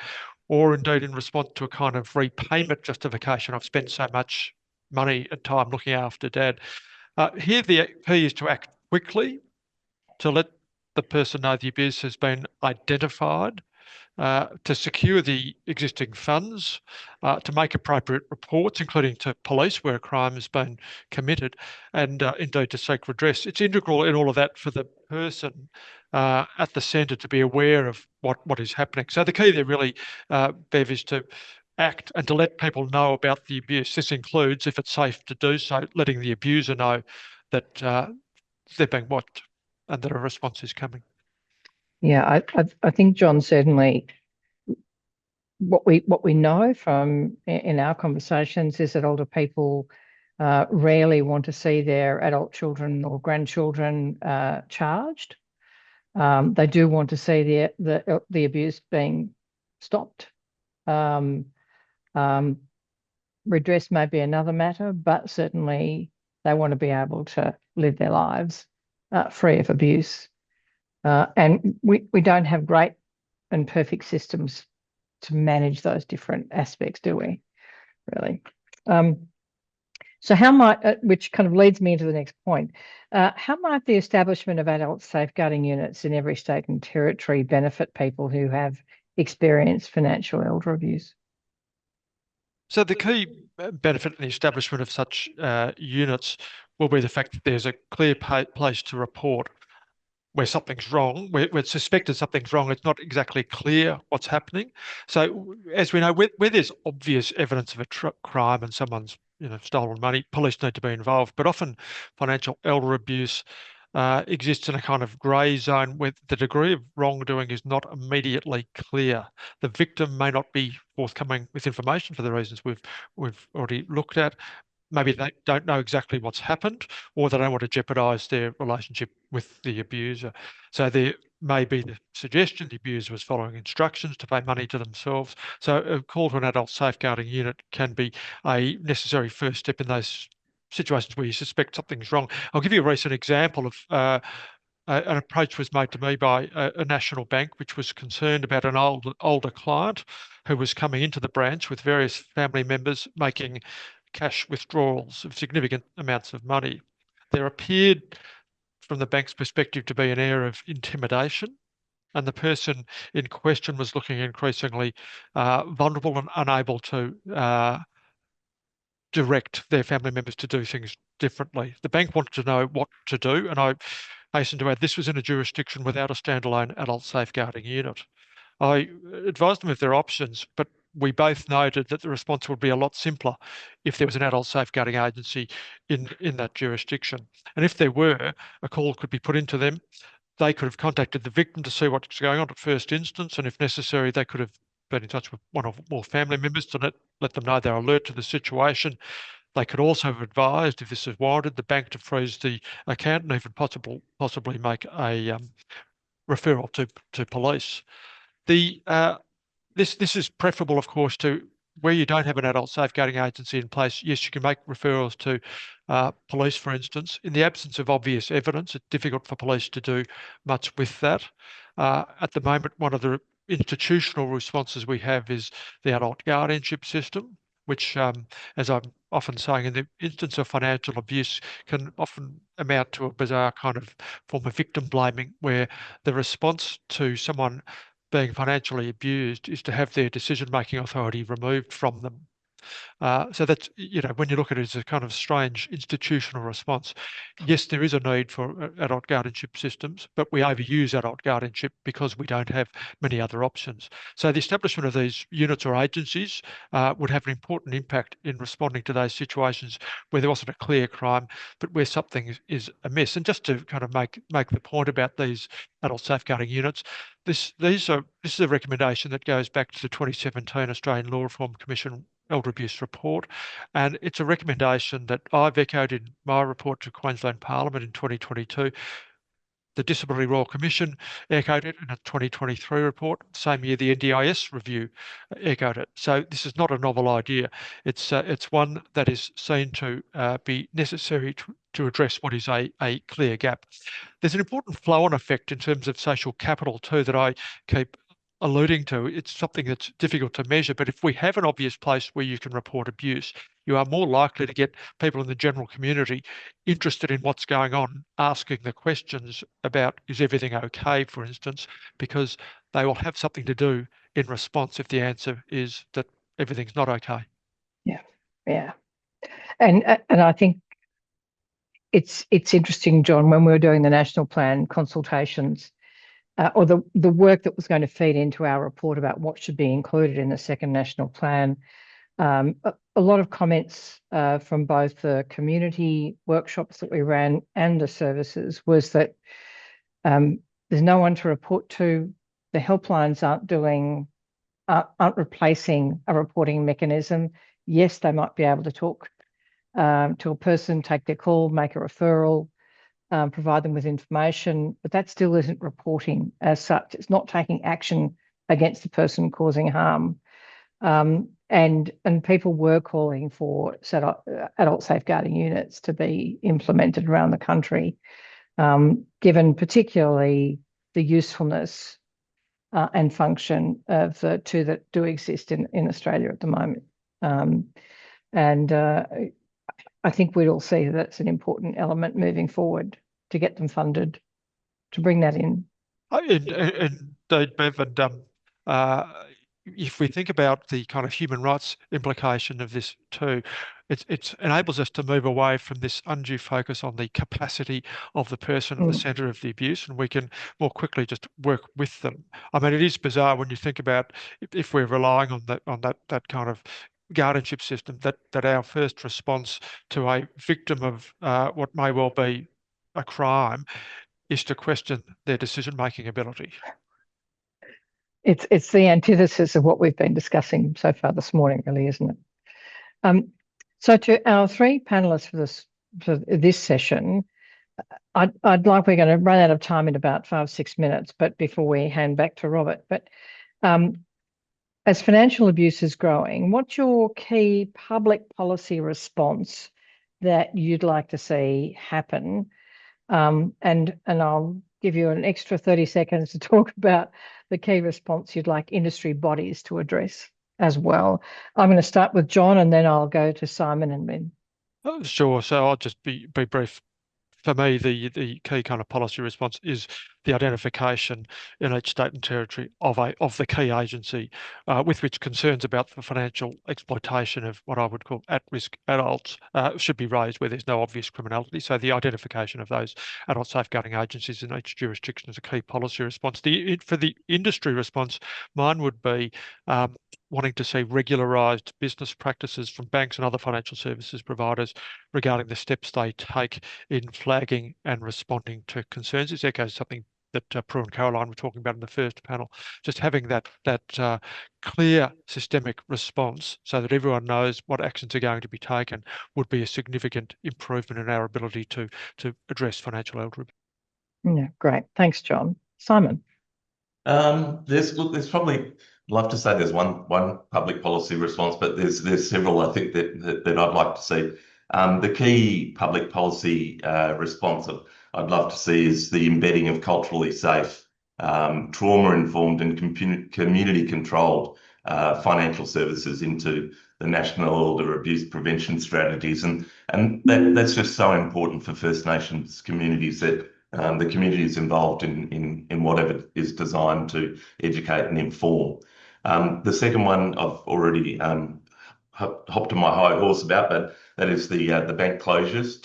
or indeed in response to a kind of repayment justification. I've spent so much money and time looking after dad. Here the key is to act quickly, to let the person know the abuse has been identified, to secure the existing funds, to make appropriate reports, including to police where a crime has been committed, and indeed to seek redress. It's integral in all of that for the person at the centre to be aware of what is happening. So the key there really, Bev, is to act and to let people know about the abuse. This includes, if it's safe to do so, letting the abuser know that they're being watched and that a response is coming. Yeah, I think, John, certainly what we know from in our conversations is that older people rarely want to see their adult children or grandchildren charged. They do want to see the abuse being stopped. Redress may be another matter, but certainly they want to be able to live their lives free of abuse. And we don't have great and perfect systems to manage those different aspects, do we? Really. So how might, which kind of leads me into the next point, how might the establishment of adult safeguarding units in every state and territory benefit people who have experienced financial elder abuse? So the key benefit in the establishment of such units will be the fact that there's a clear place to report where something's wrong, where it's suspected something's wrong. It's not exactly clear what's happening. So as we know, where there's obvious evidence of a crime and someone's stolen money, police need to be involved. But often financial elder abuse exists in a kind of grey zone where the degree of wrongdoing is not immediately clear. The victim may not be forthcoming with information for the reasons we've already looked at. Maybe they don't know exactly what's happened, or they don't want to jeopardise their relationship with the abuser. So there may be the suggestion the abuser was following instructions to pay money to themselves. So a call to an adult safeguarding unit can be a necessary first step in those situations where you suspect something's wrong. I'll give you a recent example of an approach was made to me by a national bank, which was concerned about an older client who was coming into the branch with various family members making cash withdrawals of significant amounts of money. There appeared, from the bank's perspective, to be an air of intimidation, and the person in question was looking increasingly vulnerable and unable to direct their family members to do things differently. The bank wanted to know what to do, and I hasten to add this was in a jurisdiction without a standalone adult safeguarding unit. I advised them of their options, but we both noted that the response would be a lot simpler if there was an adult safeguarding agency in that jurisdiction. And if there were, a call could be put into them. They could have contacted the victim to see what's going on at first instance, and if necessary, they could have been in touch with one or more family members to let them know they're alert to the situation. They could also have advised, if this is warranted, the bank to freeze the account and even possibly make a referral to police. This is preferable, of course, to where you don't have an adult safeguarding agency in place. Yes, you can make referrals to police, for instance. In the absence of obvious evidence, it's difficult for police to do much with that. At the moment, one of the institutional responses we have is the adult guardianship system, which, as I'm often saying, in the instance of financial abuse, can often amount to a bizarre kind of form of victim blaming, where the response to someone being financially abused is to have their decision-making authority removed from them. So that's, when you look at it as a kind of strange institutional response, yes, there is a need for adult guardianship systems, but we overuse adult guardianship because we don't have many other options. So the establishment of these units or agencies would have an important impact in responding to those situations where there wasn't a clear crime, but where something is amiss. And just to kind of make the point about these adult safeguarding units, this is a recommendation that goes back to the 2017 Australian Law Reform Commission Elder Abuse Report, and it's a recommendation that I've echoed in my report to Queensland Parliament in 2022. The Disability Royal Commission echoed it in a 2023 report. Same year, the NDIS review echoed it. So this is not a novel idea. It's one that is seen to be necessary to address what is a clear gap. There's an important flow-on effect in terms of social capital too that I keep alluding to. It's something that's difficult to measure, but if we have an obvious place where you can report abuse, you are more likely to get people in the general community interested in what's going on, asking the questions about, is everything okay, for instance, because they will have something to do in response if the answer is that everything's not okay. Yeah. And I think it's interesting, John, when we were doing the national plan consultations, or the work that was going to feed into our report about what should be included in the second national plan, a lot of comments from both the community workshops that we ran and the services was that there's no one to report to. The helplines aren't replacing a reporting mechanism. Yes, they might be able to talk to a person, take their call, make a referral, provide them with information, but that still isn't reporting as such. It's not taking action against the person causing harm. And people were calling for adult safeguarding units to be implemented around the country, given particularly the usefulness and function of the two that do exist in Australia at the moment. I think we'd all see that's an important element moving forward to get them funded, to bring that in. Indeed, Bev, and if we think about the kind of human rights implication of this too, it enables us to move away from this undue focus on the capacity of the person at the centre of the abuse, and we can more quickly just work with them. I mean, it is bizarre when you think about if we're relying on that kind of guardianship system, that our first response to a victim of what may well be a crime is to question their decision-making ability. It's the antithesis of what we've been discussing so far this morning, really, isn't it? So to our three panelists for this session, we're going to run out of time in about 5-6 minutes, but before we hand back to Robert. But as financial abuse is growing, what's your key public policy response that you'd like to see happen? And I'll give you an extra 30 seconds to talk about the key response you'd like industry bodies to address as well. I'm going to start with John, and then I'll go to Simon and Ben. Oh, sure. So I'll just be brief. For me, the key kind of policy response is the identification in each state and territory of the key agency with which concerns about the financial exploitation of what I would call at-risk adults should be raised where there's no obvious criminality. So the identification of those adult safeguarding agencies in each jurisdiction is a key policy response. For the industry response, mine would be wanting to see regularised business practices from banks and other financial services providers regarding the steps they take in flagging and responding to concerns. This echoes something that Prue and Caroline were talking about in the first panel. Just having that clear systemic response so that everyone knows what actions are going to be taken would be a significant improvement in our ability to address financial elder abuse. Yeah, great. Thanks, John. Simon. There's probably, love to say there's one public policy response, but there's several I think that I'd like to see. The key public policy response I'd love to see is the embedding of culturally safe, trauma-informed and community-controlled financial services into the national elder abuse prevention strategies, and that's just so important for First Nations communities that the community is involved in whatever is designed to educate and inform. The second one I've already hopped on my high horse about, but that is the bank closures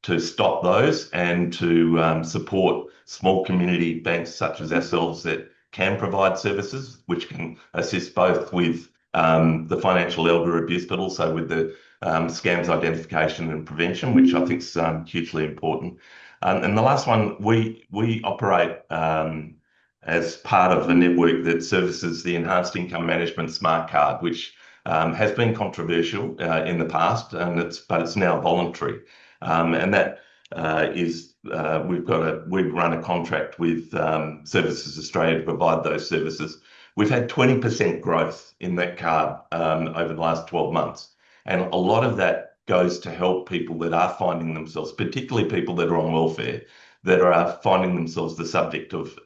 to stop those and to support small community banks such as ourselves that can provide services which can assist both with the financial elder abuse, but also with the scams identification and prevention, which I think is hugely important. And the last one, we operate as part of a network that services the Enhanced Income Management Smart Card, which has been controversial in the past, but it's now voluntary. And that we run a contract with Services Australia to provide those services. We've had 20% growth in that card over the last 12 months. And a lot of that goes to help people that are finding themselves, particularly people that are on welfare, that are finding themselves the subject of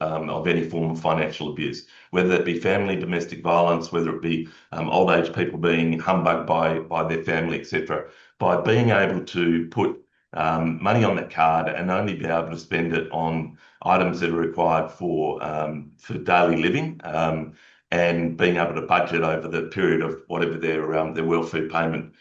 any form of financial abuse, whether it be family domestic violence, whether it be old age people being humbugged by their family, etc. By being able to put money on that card and only be able to spend it on items that are required for daily living, and being able to budget over the period of whatever their welfare payment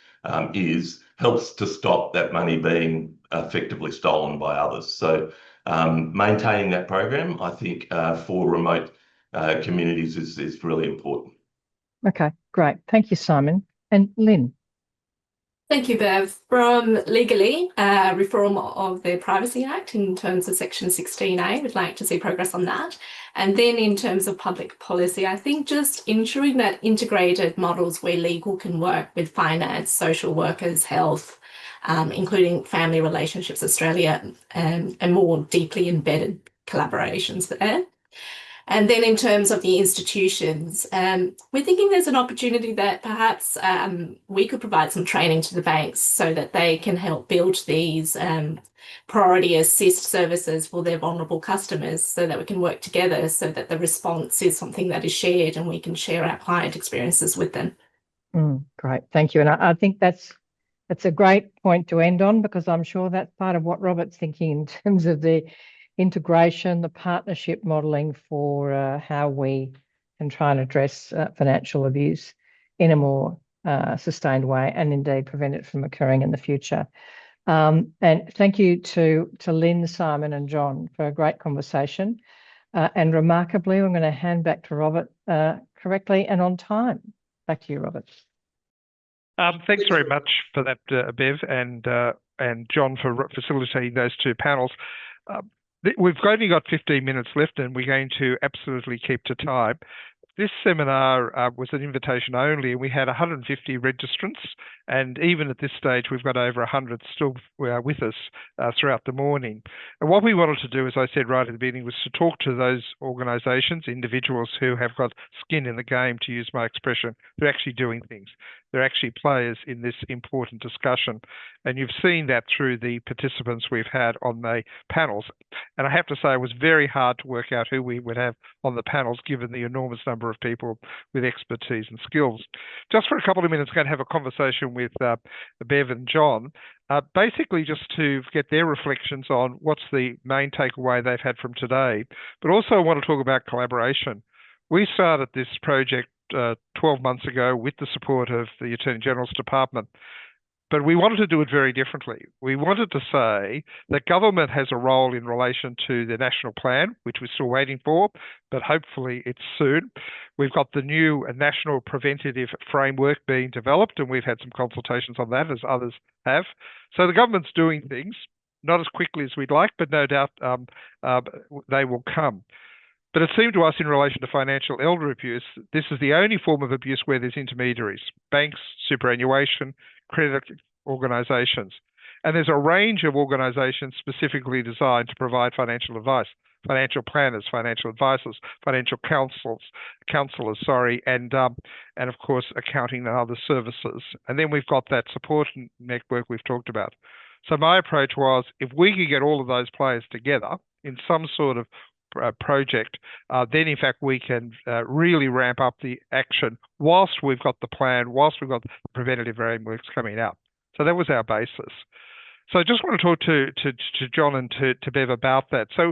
is, helps to stop that money being effectively stolen by others. So maintaining that program, I think, for remote communities is really important. Okay, great. Thank you, Simon. And Lynn. Thank you, Bev. From legally, reform of the Privacy Act in terms of Section 16A, we'd like to see progress on that. And then in terms of public policy, I think just ensuring that integrated models where legal can work with finance, social workers, health, including Family Relationships Australia, and more deeply embedded collaborations there. And then in terms of the institutions, we're thinking there's an opportunity that perhaps we could provide some training to the banks so that they can help build these priority assist services for their vulnerable customers, so that we can work together so that the response is something that is shared and we can share our client experiences with them. Great, thank you. And I think that's a great point to end on, because I'm sure that's part of what Robert's thinking in terms of the integration, the partnership modelling for how we can try and address financial abuse in a more sustained way, and indeed prevent it from occurring in the future. And thank you to Lynn, Simon and John for a great conversation. And remarkably, I'm going to hand back to Robert correctly and on time. Back to you, Robert. Thanks very much for that, Bev, and John for facilitating those two panels. We've only got 15 minutes left, and we're going to absolutely keep to time. This seminar was an invitation only, and we had 150 registrants, and even at this stage, we've got over 100 still with us throughout the morning. And what we wanted to do, as I said right at the beginning, was to talk to those organisations, individuals who have got skin in the game, to use my expression. They're actually doing things. They're actually players in this important discussion. And you've seen that through the participants we've had on the panels. And I have to say, it was very hard to work out who we would have on the panels, given the enormous number of people with expertise and skills. Just for a couple of minutes, I'm going to have a conversation with Bev and John, basically just to get their reflections on what's the main takeaway they've had from today. But also I want to talk about collaboration. We started this project 12 months ago with the support of the Attorney General's Department. But we wanted to do it very differently. We wanted to say that government has a role in relation to the national plan, which we're still waiting for, but hopefully it's soon. We've got the new national preventative framework being developed, and we've had some consultations on that, as others have. So the government's doing things, not as quickly as we'd like, but no doubt they will come. But it seemed to us, in relation to financial elder abuse, this is the only form of abuse where there's intermediaries: banks, superannuation, credit organisations. And there's a range of organisations specifically designed to provide financial advice: financial planners, financial advisors, financial counsellors, and of course accounting and other services. And then we've got that support network we've talked about. So my approach was, if we could get all of those players together in some sort of project, then in fact we can really ramp up the action whilst we've got the plan, whilst we've got the preventative frameworks coming out. So that was our basis. So I just want to talk to John and to Bev about that. So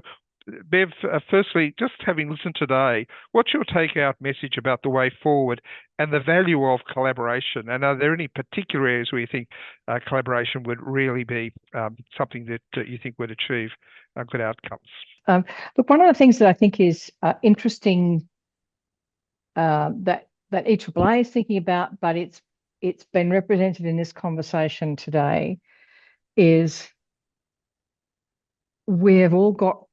Bev, firstly, just having listened today, what's your takeout message about the way forward and the value of collaboration? And are there any particular areas where you think collaboration would really be something that you think would achieve good outcomes? Look, one of the things that I think is interesting that EAAA is thinking about, but it's been represented in this conversation today, is we have all got,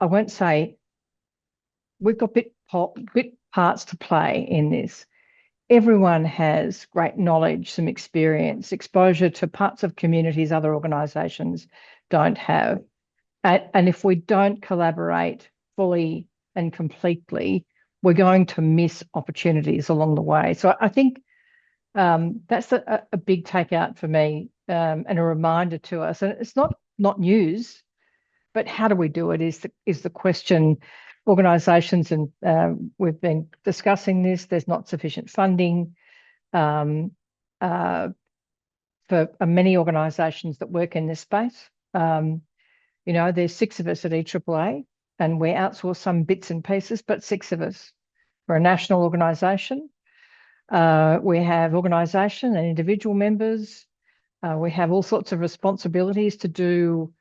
I won't say we've got bit parts to play in this. everyone has great knowledge, some experience, exposure to parts of communities other organisations don't have. And if we don't collaborate fully and completely, we're going to miss opportunities along the way. So I think that's a big takeout for me, and a reminder to us. And it's not news, but how do we do it is the question. Organisations, and we've been discussing this, there's not sufficient funding for many organisations that work in this space. You know, there's 6 of us at EAAA, and we outsource some bits and pieces, but 6 of us. We're a national organisation. We have organisation and individual members. We have all sorts of responsibilities to do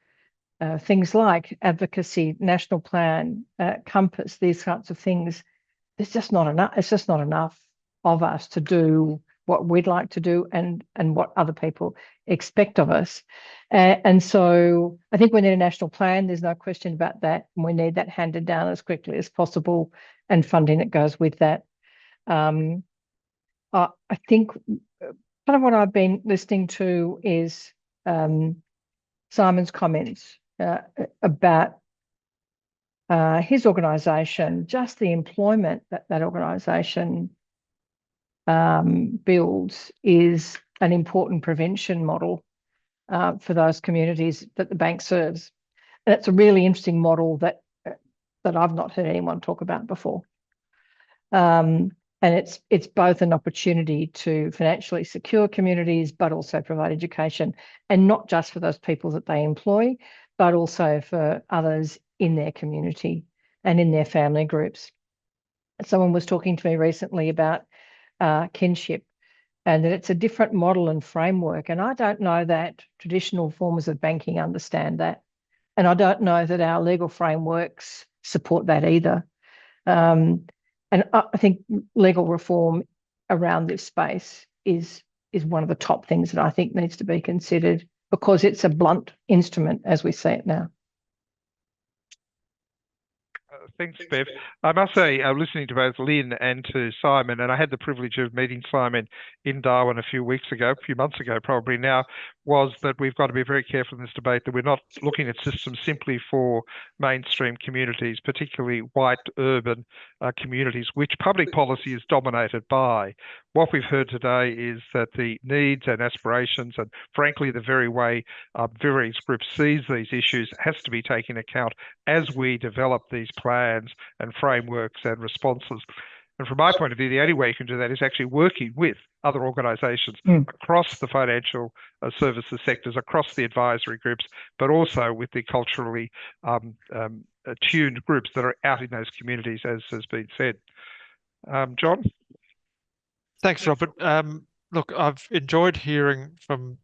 things like advocacy, national plan, compass, these sorts of things. There's just not enough. It's just not enough of us to do what we'd like to do and what other people expect of us. And so I think we need a national plan. There's no question about that. And we need that handed down as quickly as possible, and funding that goes with that. I think part of what I've been listening to is Simon's comments about his organisation, just the employment that organisation builds is an important prevention model for those communities that the bank serves. And it's a really interesting model that I've not heard anyone talk about before. And it's both an opportunity to financially secure communities, but also provide education, and not just for those people that they employ, but also for others in their community and in their family groups. Someone was talking to me recently about kinship, and that it's a different model and framework. And I don't know that traditional forms of banking understand that. And I don't know that our legal frameworks support that either. And I think legal reform around this space is one of the top things that I think needs to be considered, because it's a blunt instrument as we see it now. Thanks, Bev. I must say, listening to both Lynn and to Simon, and I had the privilege of meeting Simon in Darwin a few months ago probably now, was that we've got to be very careful in this debate that we're not looking at systems simply for mainstream communities, particularly white urban communities, which public policy is dominated by. What we've heard today is that the needs and aspirations, and frankly the very way various groups sees these issues, has to be taken into account as we develop these plans and frameworks and responses. And from my point of view, the only way you can do that is actually working with other organisations across the financial services sectors, across the advisory groups, but also with the culturally attuned groups that are out in those communities, as has been said. John? Thanks, Robert. Look, I've enjoyed hearing from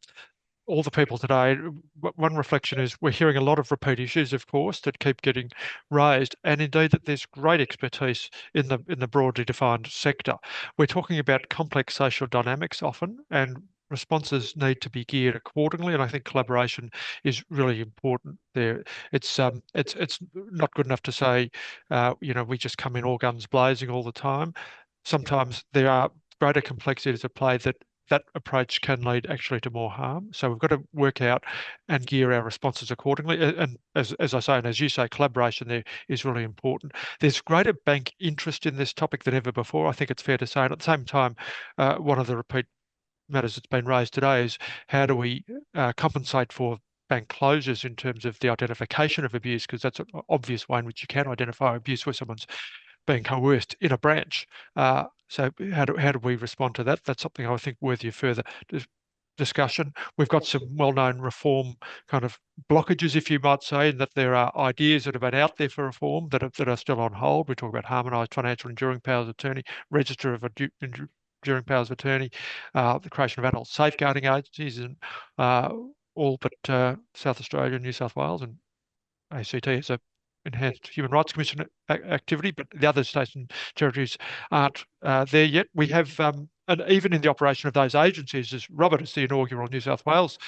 all the people today. One reflection is we're hearing a lot of repeat issues, of course, that keep getting raised, and indeed that there's great expertise in the broadly defined sector. We're talking about complex social dynamics often, and responses need to be geared accordingly, and I think collaboration is really important there. It's not good enough to say, we just come in all guns blazing all the time. Sometimes there are greater complexities at play that approach can lead actually to more harm. So we've got to work out and gear our responses accordingly. And as I say, and as you say, collaboration there is really important. There's greater bank interest in this topic than ever before, I think it's fair to say. And at the same time, one of the repeat matters that's been raised today is how do we compensate for bank closures in terms of the identification of abuse, because that's an obvious way in which you can identify abuse where someone's being coerced in a branch. So how do we respond to that? That's something I think worthy of further discussion. We've got some well-known reform kind of blockages, if you might say, in that there are ideas that have been out there for reform that are still on hold. We talk about harmonised financial enduring powers of attorney, register of enduring powers of attorney, the creation of adult safeguarding agencies, and all but South Australia, New South Wales, and ACT has a enhanced Human Rights Commission activity, but the other states and territories aren't there yet. We have, and even in the operation of those agencies, as Robert, as the inaugural New South Wales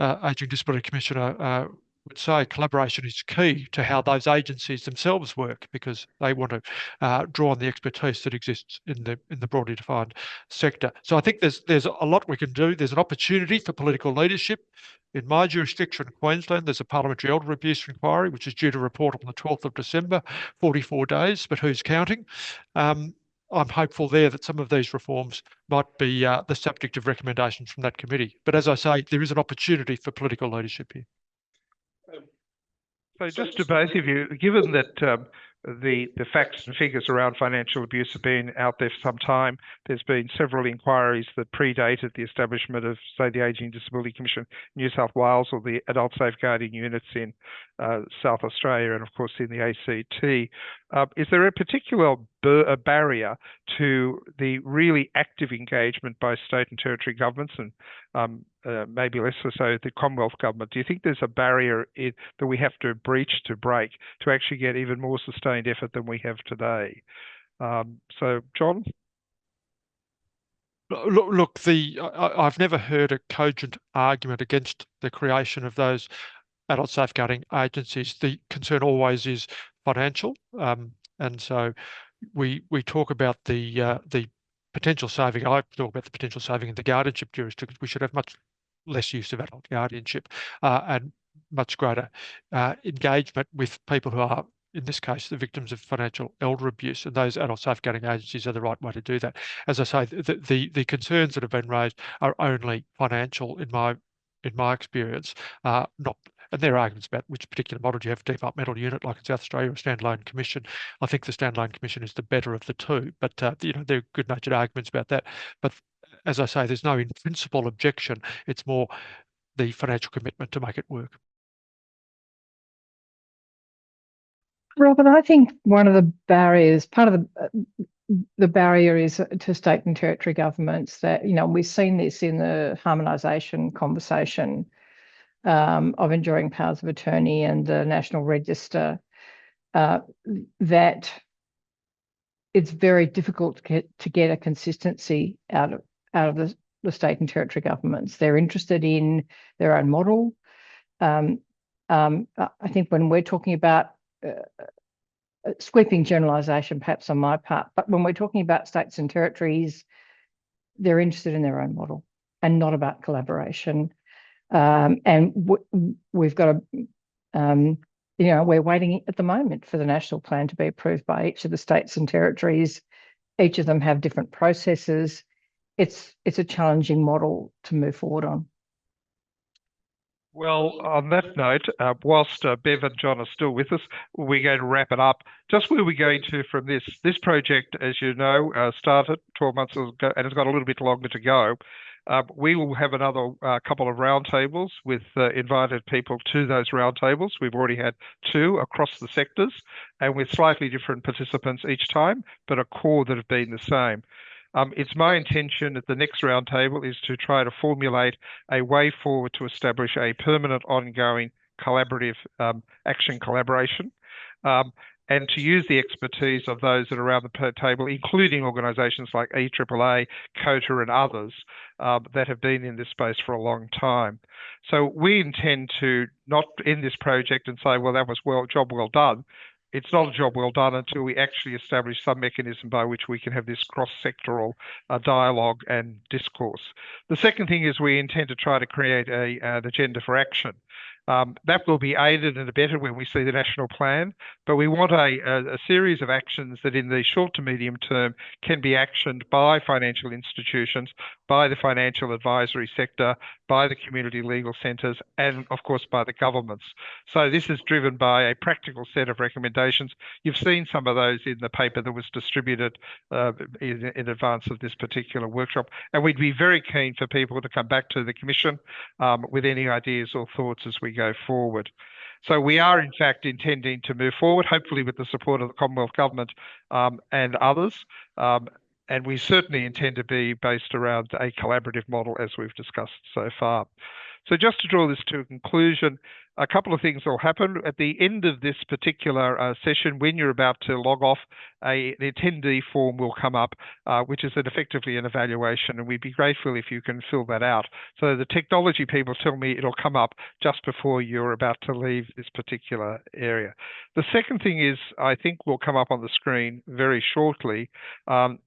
Ageing Disability Commissioner, would say collaboration is key to how those agencies themselves work, because they want to draw on the expertise that exists in the broadly defined sector. So I think there's a lot we can do. There's an opportunity for political leadership. In my jurisdiction, Queensland, there's a parliamentary elder abuse inquiry, which is due to report on the 12th of December, 44 days, but who's counting? I'm hopeful there that some of these reforms might be the subject of recommendations from that committee. But as I say, there is an opportunity for political leadership here. So just to both of you, given that the facts and figures around financial abuse have been out there for some time, there's been several inquiries that predated the establishment of, say, the Ageing Disability Commission in New South Wales, or the Adult Safeguarding Units in South Australia, and of course in the ACT. Is there a particular barrier to the really active engagement by state and territory governments, and maybe less so the Commonwealth government? Do you think there's a barrier that we have to breach, to break, to actually get even more sustained effort than we have today? So, John? Look, I've never heard a cogent argument against the creation of those adult safeguarding agencies. The concern always is financial, and so we talk about the potential saving. I talk about the potential saving in the guardianship jurisdictions. We should have much less use of adult guardianship and much greater engagement with people who are, in this case, the victims of financial elder abuse, and those adult safeguarding agencies are the right way to do that. As I say, the concerns that have been raised are only financial in my experience, not. And there are arguments about which particular model do you have, a departmental unit like in South Australia, or a standalone commission. I think the standalone commission is the better of the two, but there are good-natured arguments about that. But as I say, there's no in principle objection. It's more the financial commitment to make it work. Robert, I think one of the barriers, part of the barrier is to state and territory governments that, we've seen this in the harmonisation conversation of enduring powers of attorney and the National Register, that it's very difficult to get a consistency out of the state and territory governments. They're interested in their own model. I think when we're talking about sweeping generalisation, perhaps on my part, but when we're talking about states and territories, they're interested in their own model and not about collaboration. And we've got we're waiting at the moment for the national plan to be approved by each of the states and territories. Each of them have different processes. It's a challenging model to move forward on. Well, on that note, whilst Bev and John are still with us, we're going to wrap it up. Just where we're going to from this project, as you know, started 12 months ago, and it's got a little bit longer to go. We will have another couple of roundtables with invited people to those roundtables. We've already had 2 across the sectors, and with slightly different participants each time, but a core that have been the same. It's my intention at the next roundtable is to try to formulate a way forward to establish a permanent, ongoing, collaborative action collaboration, and to use the expertise of those that are around the table, including organisations like EAAA, COTA and others that have been in this space for a long time. So we intend to not end this project and say, well, that was job well done. It's not a job well done until we actually establish some mechanism by which we can have this cross-sectoral dialogue and discourse. The second thing is we intend to try to create an agenda for action. That will be aided and abetted when we see the national plan, but we want a series of actions that in the short to medium term can be actioned by financial institutions, by the financial advisory sector, by the community legal centres, and of course by the governments. So this is driven by a practical set of recommendations. You've seen some of those in the paper that was distributed in advance of this particular workshop, and we'd be very keen for people to come back to the Commission with any ideas or thoughts as we go forward. So we are in fact intending to move forward, hopefully with the support of the Commonwealth Government and others, and we certainly intend to be based around a collaborative model as we've discussed so far. So just to draw this to a conclusion, a couple of things will happen. At the end of this particular session, when you're about to log off, an attendee form will come up, which is effectively an evaluation, and we'd be grateful if you can fill that out. So the technology people tell me it'll come up just before you're about to leave this particular area. The second thing is, I think will come up on the screen very shortly,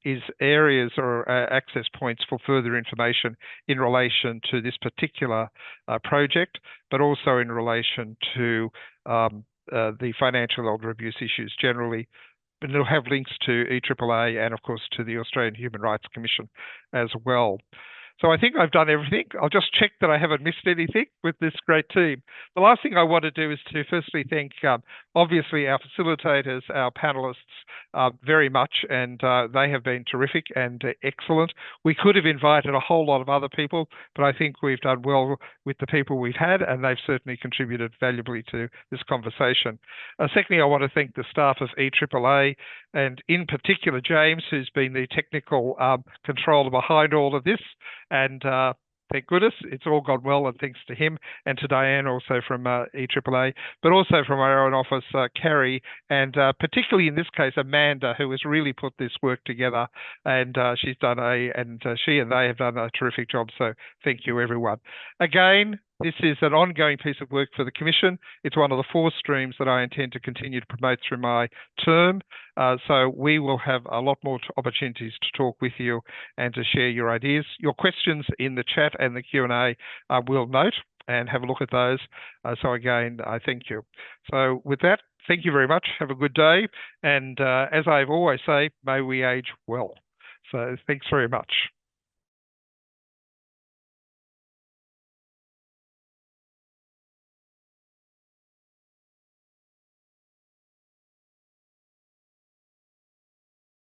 is areas or access points for further information in relation to this particular project, but also in relation to the financial elder abuse issues generally. And it'll have links to EAAA and, of course, to the Australian Human Rights Commission as well. So I think I've done everything. I'll just check that I haven't missed anything with this great team. The last thing I want to do is to firstly thank, obviously, our facilitators, our panelists, very much, and they have been terrific and excellent. We could have invited a whole lot of other people, but I think we've done well with the people we've had, and they've certainly contributed valuably to this conversation. Secondly, I want to thank the staff of EAAA, and in particular James, who's been the technical controller behind all of this. And thank goodness it's all gone well, and thanks to him, and to Diane also from EAAA, but also from our own office, Carrie, and particularly in this case, Amanda, who has really put this work together, and she and they have done a terrific job. So thank you, everyone. Again, this is an ongoing piece of work for the Commission. It's one of the 4 streams that I intend to continue to promote through my term. So we will have a lot more opportunities to talk with you and to share your ideas. Your questions in the chat and the Q&A we'll note and have a look at those. So again, I thank you. So with that, thank you very much. Have a good day. And as I always say, may we age well. So thanks very much.